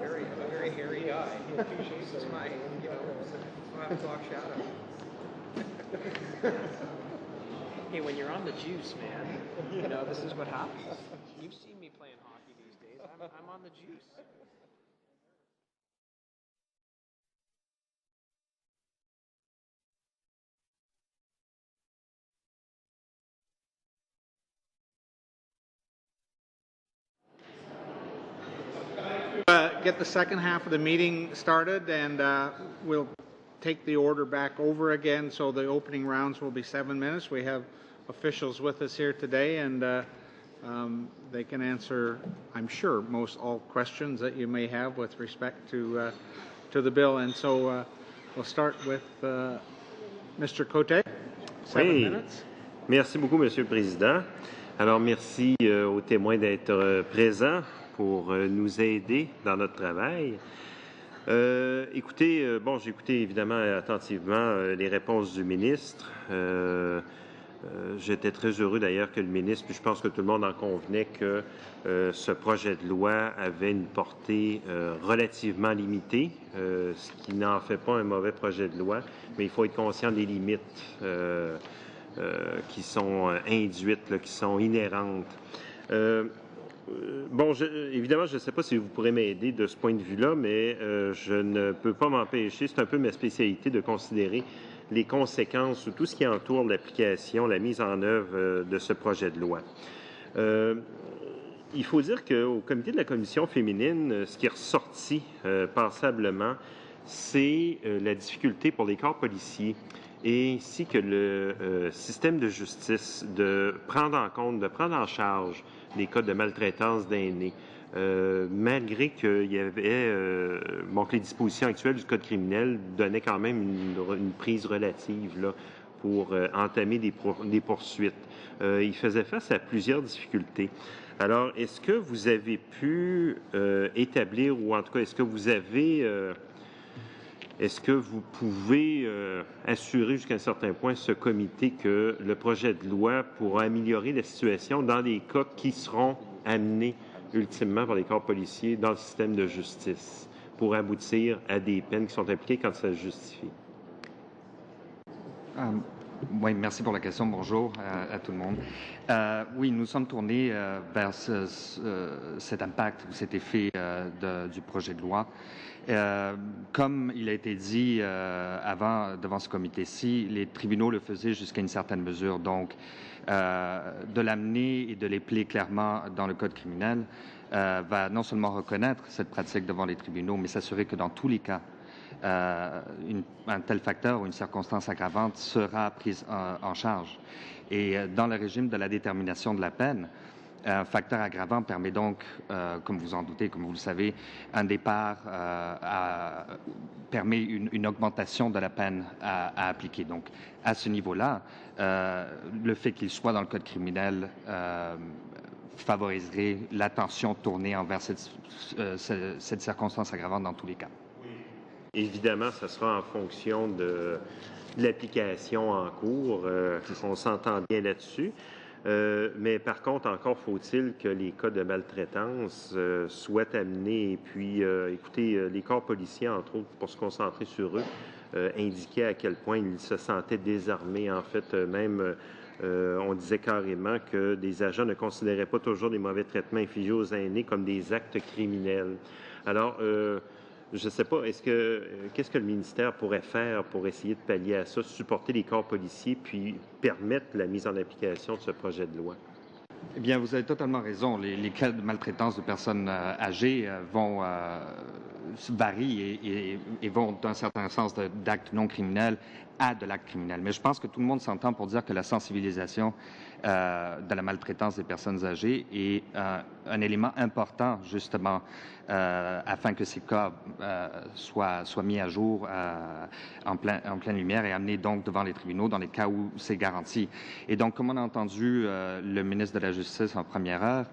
very hairy guy. This is my, black shadow. Hey, when you're on the juice, man, this is what happens. You've seen me playing hockey these days. I'm on the juice. Get the second half of the meeting started, and we'll take the order back over again. So the opening rounds will be 7 minutes. We have officials with us here today, and they can answer, I'm sure, most all questions that you may have with respect to the bill. And so we'll start with Mr. Cote. 7 minutes. Merci beaucoup, Monsieur le Président. Alors, merci aux témoins d'être présents pour nous aider dans notre travail. Écoutez, j'ai écouté évidemment attentivement les réponses du ministre. J'étais très heureux d'ailleurs que le ministre, puis je pense que tout le monde en convenait, que ce projet de loi avait une portée relativement limitée, ce qui n'en fait pas un mauvais projet de loi, mais il faut être conscient des limites qui sont induites, qui sont inhérentes. Évidemment, je ne sais pas si vous pourrez m'aider de ce point de vue-là, mais je ne peux pas m'empêcher, c'est un peu ma spécialité, de considérer les conséquences ou tout ce qui entoure l'application, la mise en œuvre de ce projet de loi. Il faut dire qu'au comité de la commission féminine, ce qui est ressorti passablement, c'est la difficulté pour les corps policiers ainsi que le système de justice de prendre en compte, de prendre en charge les cas de maltraitance d'aînés, malgré qu'il y avait, que les dispositions actuelles du Code criminel donnaient quand même une prise relative là, pour entamer des poursuites. Il faisait face à plusieurs difficultés. Alors, est-ce que vous avez pu établir, ou en tout cas, est-ce que vous pouvez assurer jusqu'à un certain point ce comité que le projet de loi pourra améliorer la situation dans les cas qui seront amenés ultimement par les corps policiers dans le système de justice pour aboutir à des peines qui sont appliquées quand ça se justifie? Oui, merci pour la question. Bonjour à tout le monde. Oui, nous sommes tournés vers cet impact ou cet effet du projet de loi. Comme il a été dit avant devant ce comité-ci, les tribunaux le faisaient jusqu'à une certaine mesure. Donc, de l'amener et de l'épeler clairement dans le Code criminel va non seulement reconnaître cette pratique devant les tribunaux, mais s'assurer que dans tous les cas, un tel facteur ou une circonstance aggravante sera prise en charge. Et dans le régime de la détermination de la peine, un facteur aggravant permet donc, comme vous en doutez, comme vous le savez, un départ permet une augmentation de la peine à appliquer. Donc, à ce niveau-là, le fait qu'il soit dans le Code criminel favoriserait l'attention tournée envers cette circonstance aggravante dans tous les cas. Évidemment, ça sera en fonction de l'application en cours. On s'entend bien là-dessus. Mais par contre, encore faut-il que les cas de maltraitance soient amenés. Et puis, écoutez, les corps policiers, entre autres, pour se concentrer sur eux, indiquaient à quel point ils se sentaient désarmés. En fait, même, on disait carrément que des agents ne considéraient pas toujours les mauvais traitements infligés aux aînés comme des actes criminels. Alors, je ne sais pas, qu'est-ce que le ministère pourrait faire pour essayer de pallier à ça, supporter les corps policiers, puis permettre la mise en application de ce projet de loi? Eh bien, vous avez totalement raison. Les cas de maltraitance de personnes âgées varient et vont d'un certain sens d'actes non criminels à de l'acte criminel. Mais je pense que tout le monde s'entend pour dire que la sensibilisation de la maltraitance des personnes âgées est un élément important, justement, afin que ces cas soient mis à jour en pleine lumière et amenés donc devant les tribunaux dans les cas où c'est garanti. Et donc, comme on a entendu le ministre de la Justice en première heure,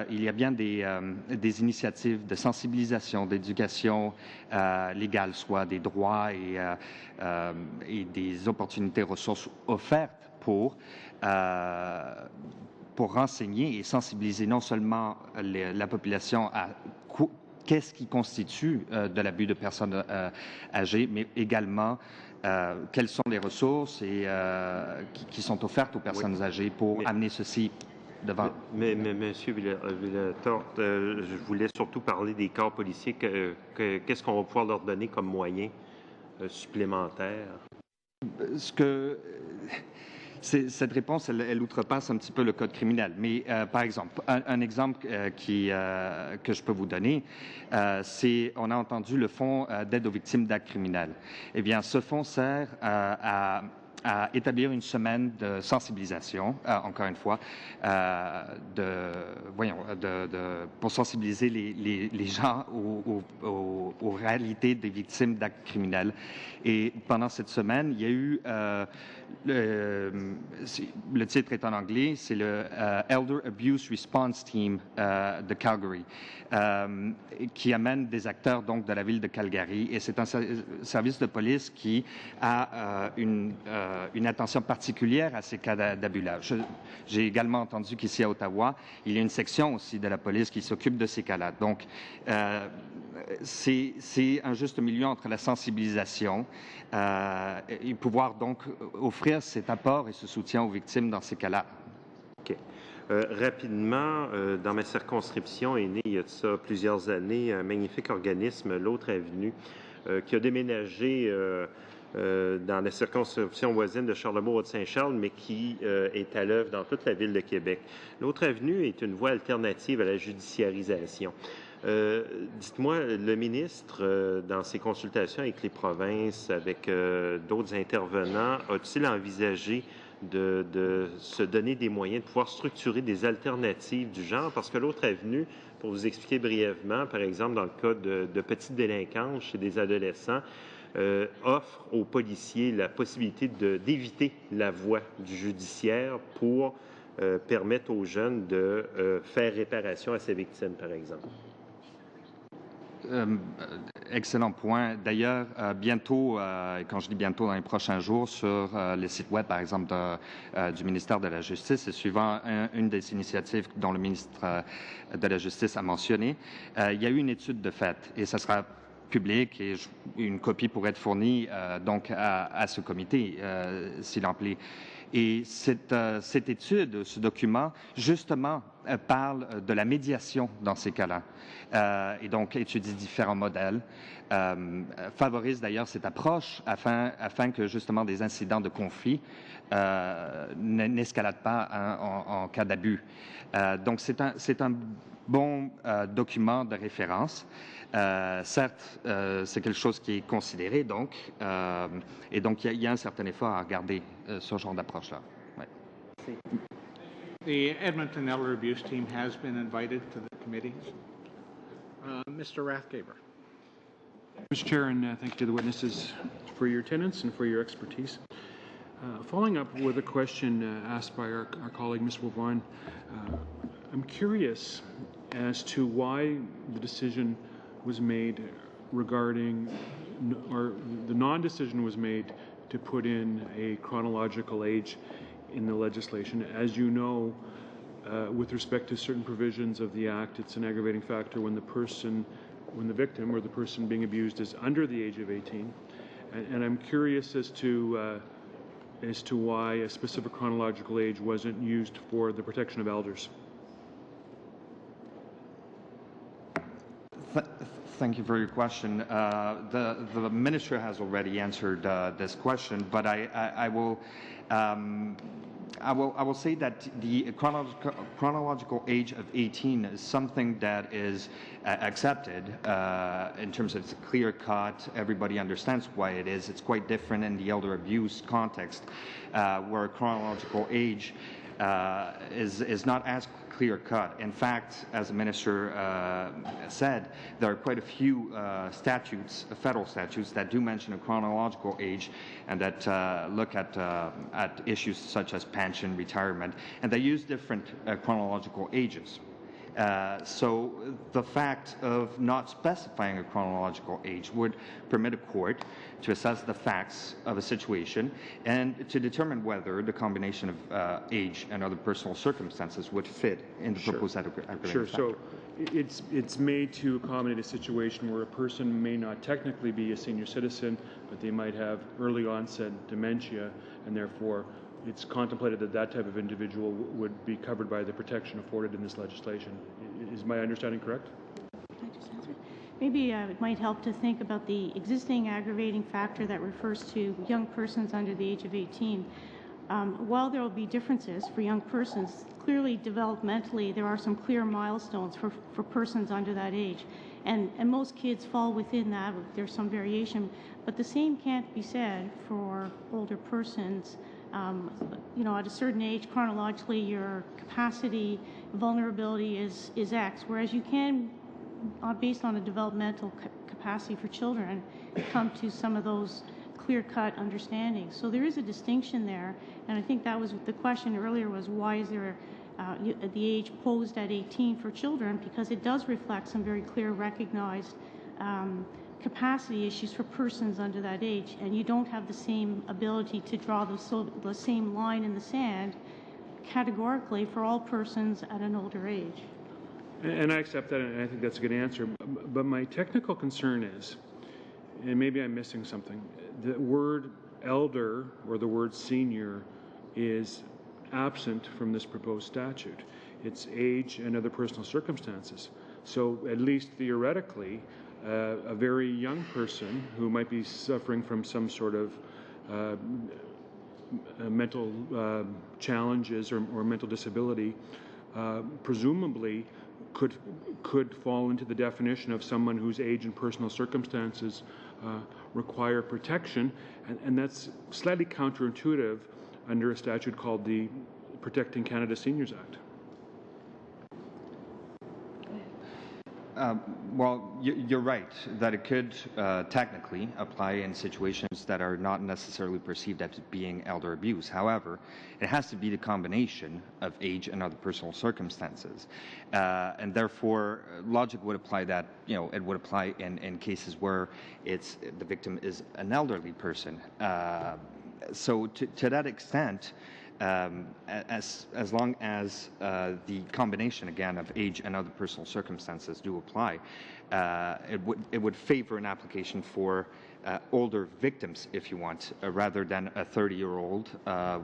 il y a bien des initiatives de sensibilisation, d'éducation légale, soit des droits et des opportunités ressources offertes pour pour renseigner et sensibiliser non seulement la population à qu'est-ce qui constitue de l'abus de personnes âgées, mais également quelles sont les ressources qui sont offertes aux personnes âgées pour amener ceci devant. Mais Monsieur Villatorte, je voulais surtout parler des corps policiers. Qu'est-ce qu'on va pouvoir leur donner comme moyens supplémentaires? Cette réponse, elle outrepasse un petit peu le code criminel. Mais, par exemple, un exemple que je peux vous donner, c'est, on a entendu le Fonds d'aide aux victimes d'actes criminels. Eh bien, ce fonds sert à établir une semaine de sensibilisation, encore une fois, pour sensibiliser les gens aux réalités des victimes d'actes criminels. Et pendant cette semaine, il y a eu, le titre est en anglais, c'est le Elder Abuse Response Team de Calgary, qui amène des acteurs donc de la ville de Calgary. Et c'est un service de police qui a une attention particulière à ces cas d'abus-là. J'ai également entendu qu'ici à Ottawa, il y a une section aussi de la police qui s'occupe de ces cas-là. Donc, c'est un juste milieu entre la sensibilisation et pouvoir donc offrir cet apport et ce soutien aux victimes dans ces cas-là. OK. Rapidement, dans ma circonscription est né, il y a de ça plusieurs années, un magnifique organisme, l'Autre Avenue, qui a déménagé dans la circonscription voisine de Charlebourg-Haute-Saint-Charles, mais qui est à l'œuvre dans toute la ville de Québec. L'Autre Avenue est une voie alternative à la judiciarisation. Dites-moi, le ministre, dans ses consultations avec les provinces, avec d'autres intervenants, a-t-il envisagé de se donner des moyens de pouvoir structurer des alternatives du genre? Parce que l'Autre Avenue, pour vous expliquer brièvement, par exemple, dans le cas de petite délinquance chez des adolescents, offre aux policiers la possibilité d'éviter la voie du judiciaire pour permettre aux jeunes de faire réparation à ces victimes, par exemple. Excellent point. D'ailleurs, bientôt, quand je dis bientôt, dans les prochains jours, sur le site web, par exemple, du ministère de la Justice, et suivant une des initiatives dont le ministre de la Justice a mentionné, il y a eu une étude de fait, et ça sera public, et une copie pourrait être fournie donc à ce comité, s'il en plaît. Et cette étude, ce document, justement, parle de la médiation dans ces cas-là. Et donc, étudie différents modèles, favorise d'ailleurs cette approche afin que, justement, des incidents de conflit n'escaladent pas en cas d'abus. Donc, c'est un bon document de référence. Certes, c'est quelque chose qui est considéré, donc, et donc il y a un certain effort à regarder ce genre d'approche-là. Ouais. The Edmonton Elder Abuse Team has been invited to the committees. Mr. Rathgaber. Mr. Chair, and thank you to the witnesses for your attendance and for your expertise. Following up with a question asked by our colleague, Ms. Wilvine, I'm curious as to why the decision was made regarding, or the non-decision was made to put in a chronological age in the legislation. As you know, with respect to certain provisions of the Act, it's an aggravating factor when the victim or the person being abused is under the age of 18. And I'm curious as to why a specific chronological age wasn't used for the protection of elders. Thank you for your question. The minister has already answered this question, but I will say that the chronological age of 18 is something that is accepted in terms of it's clear cut. Everybody understands why it is. It's quite different in the elder abuse context, where chronological age is not as clear cut. In fact, as the minister said, there are quite a few statutes, federal statutes, that do mention a chronological age and that look at issues such as pension, retirement, and they use different chronological ages. So the fact of not specifying a chronological age would permit a court to assess the facts of a situation and to determine whether the combination of age and other personal circumstances would fit in the proposed aggravating factor. So it's made to accommodate a situation where a person may not technically be a senior citizen, but they might have early onset dementia, and therefore it's contemplated that that type of individual would be covered by the protection afforded in this legislation. Is my understanding correct? Can I just answer? Maybe it might help to think about the existing aggravating factor that refers to young persons under the age of 18. While there will be differences for young persons, clearly developmentally there are some clear milestones for persons under that age. And most kids fall within that. There's some variation. But the same can't be said for older persons. At a certain age, chronologically, your capacity, vulnerability is X, whereas you can, based on a developmental capacity for children, come to some of those clear-cut understandings. So there is a distinction there, and I think that was the question earlier was why is there the age posed at 18 for children, because it does reflect some very clear recognized capacity issues for persons under that age, and you don't have the same ability to draw the same line in the sand categorically for all persons at an older age. And I accept that, and I think that's a good answer. But my technical concern is, and maybe I'm missing something, the word elder or the word senior is absent from this proposed statute. It's age and other personal circumstances. So at least theoretically, a very young person who might be suffering from some sort of mental challenges or mental disability, presumably could fall into the definition of someone whose age and personal circumstances require protection, and that's slightly counterintuitive under a statute called the Protecting Canada Seniors Act. Well, you're right that it could technically apply in situations that are not necessarily perceived as being elder abuse. However, it has to be the combination of age and other personal circumstances. And therefore, logic would apply that, it would apply in cases where the victim is an elderly person. So to that extent, as long as the combination again of age and other personal circumstances do apply, it would favor an application for older victims, if you want, rather than a 30-year-old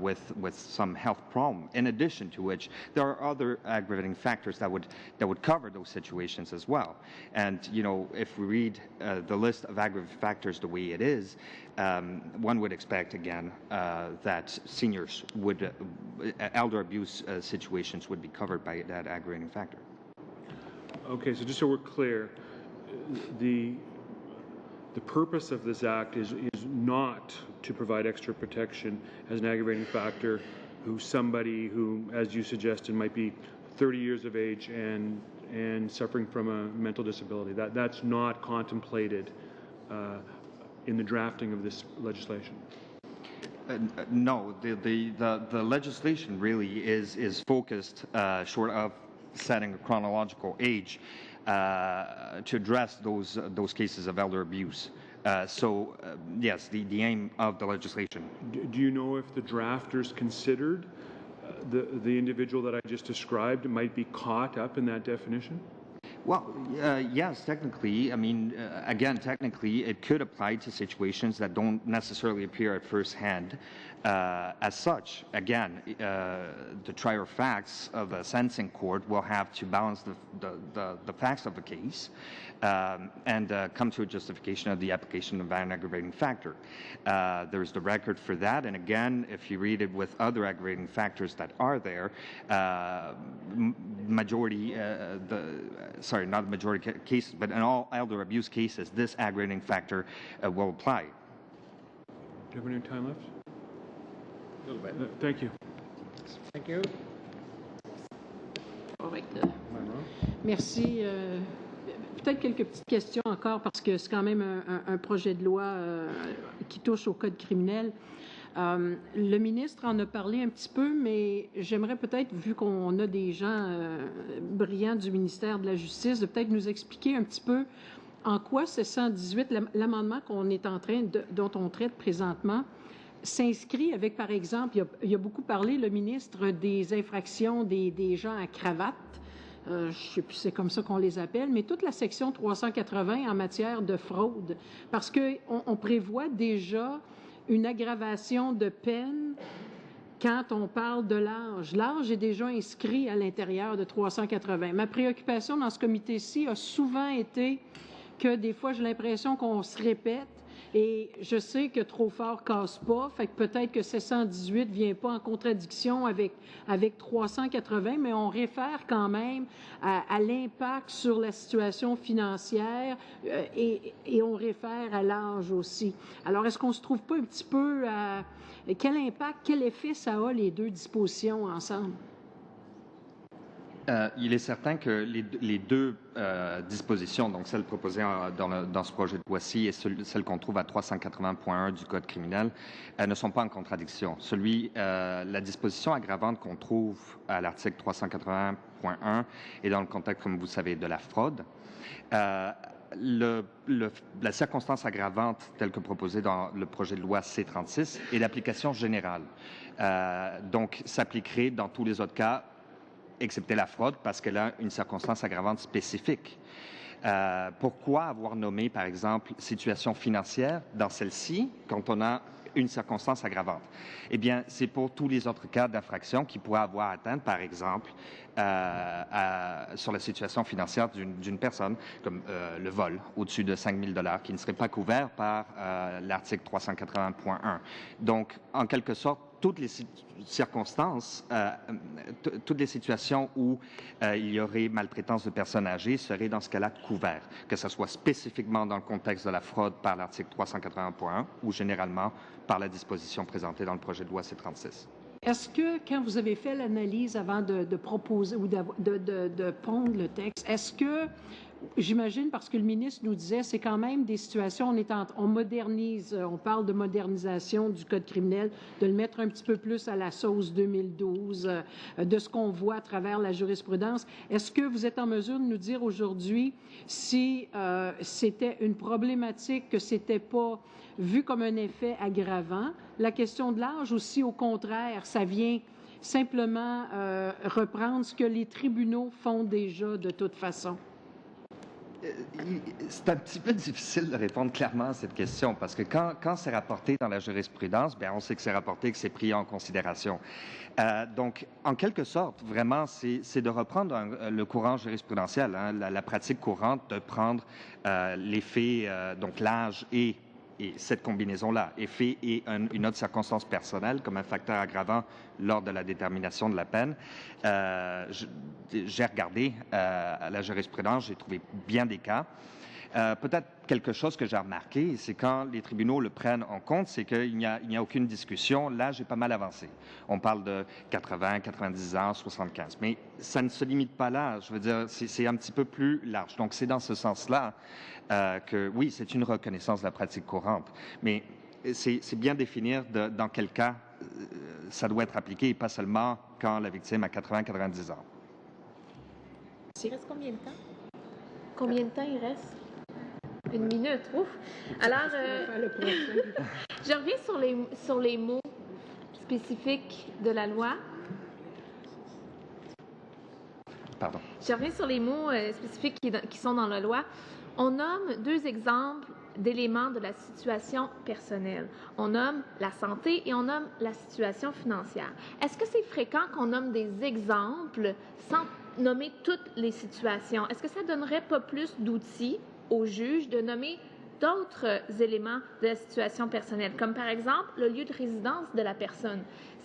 with some health problem. In addition to which, there are other aggravating factors that would cover those situations as well. And if we read the list of aggravating factors the way it is, one would expect again that seniors would elder abuse situations would be covered by that aggravating factor. Okay, so just so we're clear, the purpose of this act is not to provide extra protection as an aggravating factor somebody who, as you suggested, might be 30 years of age and suffering from a mental disability. That's not contemplated in the drafting of this legislation. No, the legislation really is focused, short of setting a chronological age, to address those cases of elder abuse. Yes, the aim of the legislation. Do you know if the drafters considered the individual that I just described might be caught up in that definition? Well, yes, technically. I mean, again, technically, it could apply to situations that don't necessarily appear at first hand. As such, again, the trier of facts of a sentencing court will have to balance the facts of the case and come to a justification of the application of an aggravating factor. There's the record for that, and again, if you read it with other aggravating factors that are there, not the majority cases, but in all elder abuse cases, this aggravating factor will apply. Do you have any time left? A little bit. Thank you. Thank you. Merci. Peut-être quelques petites questions encore parce que c'est quand même un projet de loi qui touche au code criminel. Le ministre en a parlé un petit peu, mais j'aimerais peut-être, vu qu'on a des gens brillants du ministère de la Justice, de peut-être nous expliquer un petit peu en quoi ce 118, l'amendement dont on traite présentement, s'inscrit avec, par exemple, il a beaucoup parlé, le ministre, des infractions des gens à cravate. Je ne sais plus, c'est comme ça qu'on les appelle, mais toute la section 380 en matière de fraude, parce qu'on prévoit déjà une aggravation de peine quand on parle de l'âge. L'âge est déjà inscrit à l'intérieur de 380. Ma préoccupation dans ce comité-ci a souvent été que des fois, j'ai l'impression qu'on se répète. Et je sais que trop fort casse pas, fait que peut-être que 718 ne vient pas en contradiction avec 380, mais on réfère quand même à l'impact sur la situation financière et on réfère à l'âge aussi. Alors, est-ce qu'on ne se trouve pas un petit peu à quel impact, quel effet ça a les deux dispositions ensemble? Il est certain que les deux dispositions, donc celle proposée dans ce projet de loi-ci et celle qu'on trouve à 380.1 du Code criminel, ne sont pas en contradiction. La disposition aggravante qu'on trouve à l'article 380.1 est dans le contexte, comme vous savez, de la fraude. La circonstance aggravante telle que proposée dans le projet de loi C-36 est d'application générale. Donc, s'appliquerait dans tous les autres cas, excepté la fraude, parce qu'elle a une circonstance aggravante spécifique. Pourquoi avoir nommé, par exemple, situation financière dans celle-ci quand on a une circonstance aggravante? Eh bien, c'est pour tous les autres cas d'infraction qui pourraient avoir atteinte, par exemple, sur la situation financière d'une personne, comme le vol au-dessus de 5 000 $ qui ne serait pas couvert par l'article 380.1. Donc, en quelque sorte, toutes les circonstances, toutes les situations où il y aurait maltraitance de personnes âgées seraient dans ce cas-là couvertes, que ce soit spécifiquement dans le contexte de la fraude par l'article 380.1 ou généralement par la disposition présentée dans le projet de loi C-36. Est-ce que, quand vous avez fait l'analyse avant de proposer ou de pondre le texte, est-ce que, j'imagine, parce que le ministre nous disait, c'est quand même des situations, on modernise, on parle de modernisation du Code criminel, de le mettre un petit peu plus à la sauce 2012, de ce qu'on voit à travers la jurisprudence. Est-ce que vous êtes en mesure de nous dire aujourd'hui si c'était une problématique, que c'était pas vu comme un effet aggravant? La question de l'âge aussi, au contraire, ça vient simplement reprendre ce que les tribunaux font déjà de toute façon. C'est un petit peu difficile de répondre clairement à cette question parce que quand c'est rapporté dans la jurisprudence, bien, on sait que c'est rapporté, que c'est pris en considération. Donc, en quelque sorte, vraiment, c'est de reprendre le courant jurisprudentiel, hein, la pratique courante de prendre les faits, donc l'âge et cette combinaison-là, effet et une autre circonstance personnelle comme un facteur aggravant lors de la détermination de la peine. J'ai regardé la jurisprudence, j'ai trouvé bien des cas. Peut-être quelque chose que j'ai remarqué, c'est quand les tribunaux le prennent en compte, c'est qu'il n'y a aucune discussion. L'âge est pas mal avancé. On parle de 80, 90 ans, 75. Mais ça ne se limite pas là. Je veux dire, c'est un petit peu plus large. Donc, c'est dans ce sens-là que, oui, c'est une reconnaissance de la pratique courante. Mais c'est bien définir dans quel cas ça doit être appliqué et pas seulement quand la victime a 80, 90 ans. Il reste combien de temps? Combien de temps il reste? Une minute, ouf. Alors, je reviens sur les mots spécifiques de la loi. Pardon. Je reviens sur les mots spécifiques qui sont dans la loi. On nomme deux exemples d'éléments de la situation personnelle. On nomme la santé et on nomme la situation financière. Est-ce que c'est fréquent qu'on nomme des exemples sans nommer toutes les situations? Est-ce que ça donnerait pas plus d'outils au juge de nommer d'autres éléments de la situation personnelle, comme par exemple le lieu de résidence de la personne?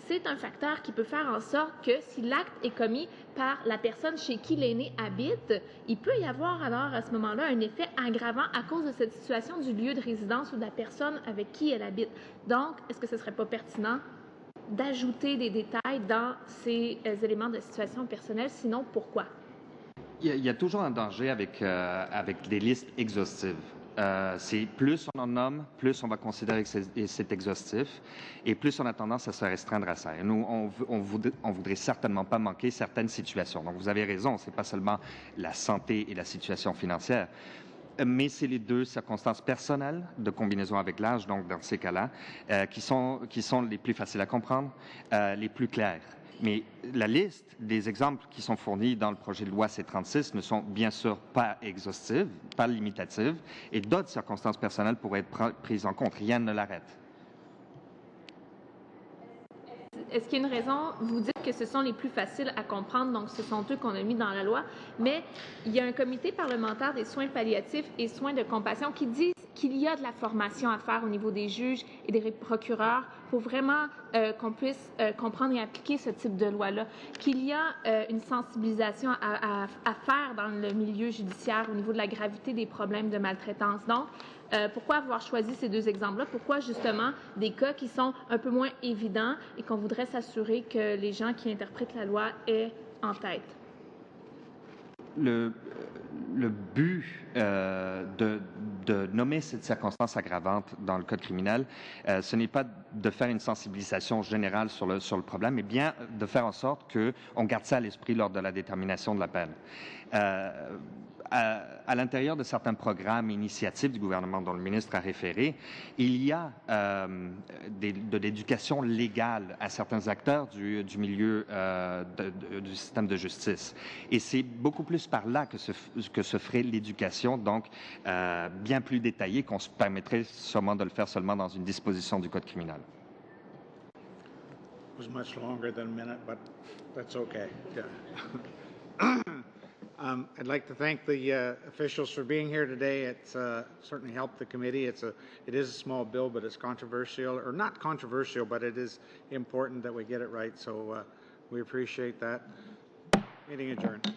C'est un facteur qui peut faire en sorte que si l'acte est commis par la personne chez qui l'aîné habite, il peut y avoir alors à ce moment-là un effet aggravant à cause de cette situation du lieu de résidence ou de la personne avec qui elle habite. Donc, est-ce que ce ne serait pas pertinent d'ajouter des détails dans ces éléments de situation personnelle? Sinon, pourquoi? Il y a toujours un danger avec des listes exhaustives. C'est plus on en nomme, plus on va considérer que c'est exhaustif, et plus on a tendance à se restreindre à ça. Et nous, on voudrait certainement pas manquer certaines situations. Donc, vous avez raison, c'est pas seulement la santé et la situation financière, mais c'est les deux circonstances personnelles de combinaison avec l'âge, donc dans ces cas-là, qui sont les plus faciles à comprendre, les plus clairs. Mais la liste des exemples qui sont fournis dans le projet de loi C-36 ne sont bien sûr pas exhaustives, pas limitatives, et d'autres circonstances personnelles pourraient être prises en compte. Rien ne l'arrête. Est-ce qu'il y a une raison? Vous dites que ce sont les plus faciles à comprendre, donc ce sont eux qu'on a mis dans la loi, mais il y a un comité parlementaire des soins palliatifs et soins de compassion qui dit qu'il y a de la formation à faire au niveau des juges et des procureurs pour vraiment qu'on puisse comprendre et appliquer ce type de loi-là, qu'il y a une sensibilisation à faire dans le milieu judiciaire au niveau de la gravité des problèmes de maltraitance. Donc, pourquoi avoir choisi ces deux exemples-là? Pourquoi justement des cas qui sont un peu moins évidents et qu'on voudrait s'assurer que les gens qui interprètent la loi aient en tête? Le but de nommer cette circonstance aggravante dans le Code criminel, ce n'est pas de faire une sensibilisation générale sur le problème, mais bien de faire en sorte qu'on garde ça à l'esprit lors de la détermination de la peine. À l'intérieur de certains programmes et initiatives du gouvernement dont le ministre a référé, il y a de l'éducation légale à certains acteurs du milieu du système de justice. Et c'est beaucoup plus par là que se ferait l'éducation, donc bien plus détaillée qu'on se permettrait sûrement de le faire seulement dans une disposition du Code criminel. It was much longer than a minute, but that's okay. Yeah. I'd like to thank the officials for being here today. It's certainly helped the committee. It is a small bill, but it's controversial, or not controversial, but it is important that we get it right. So we appreciate that. Meeting adjourned.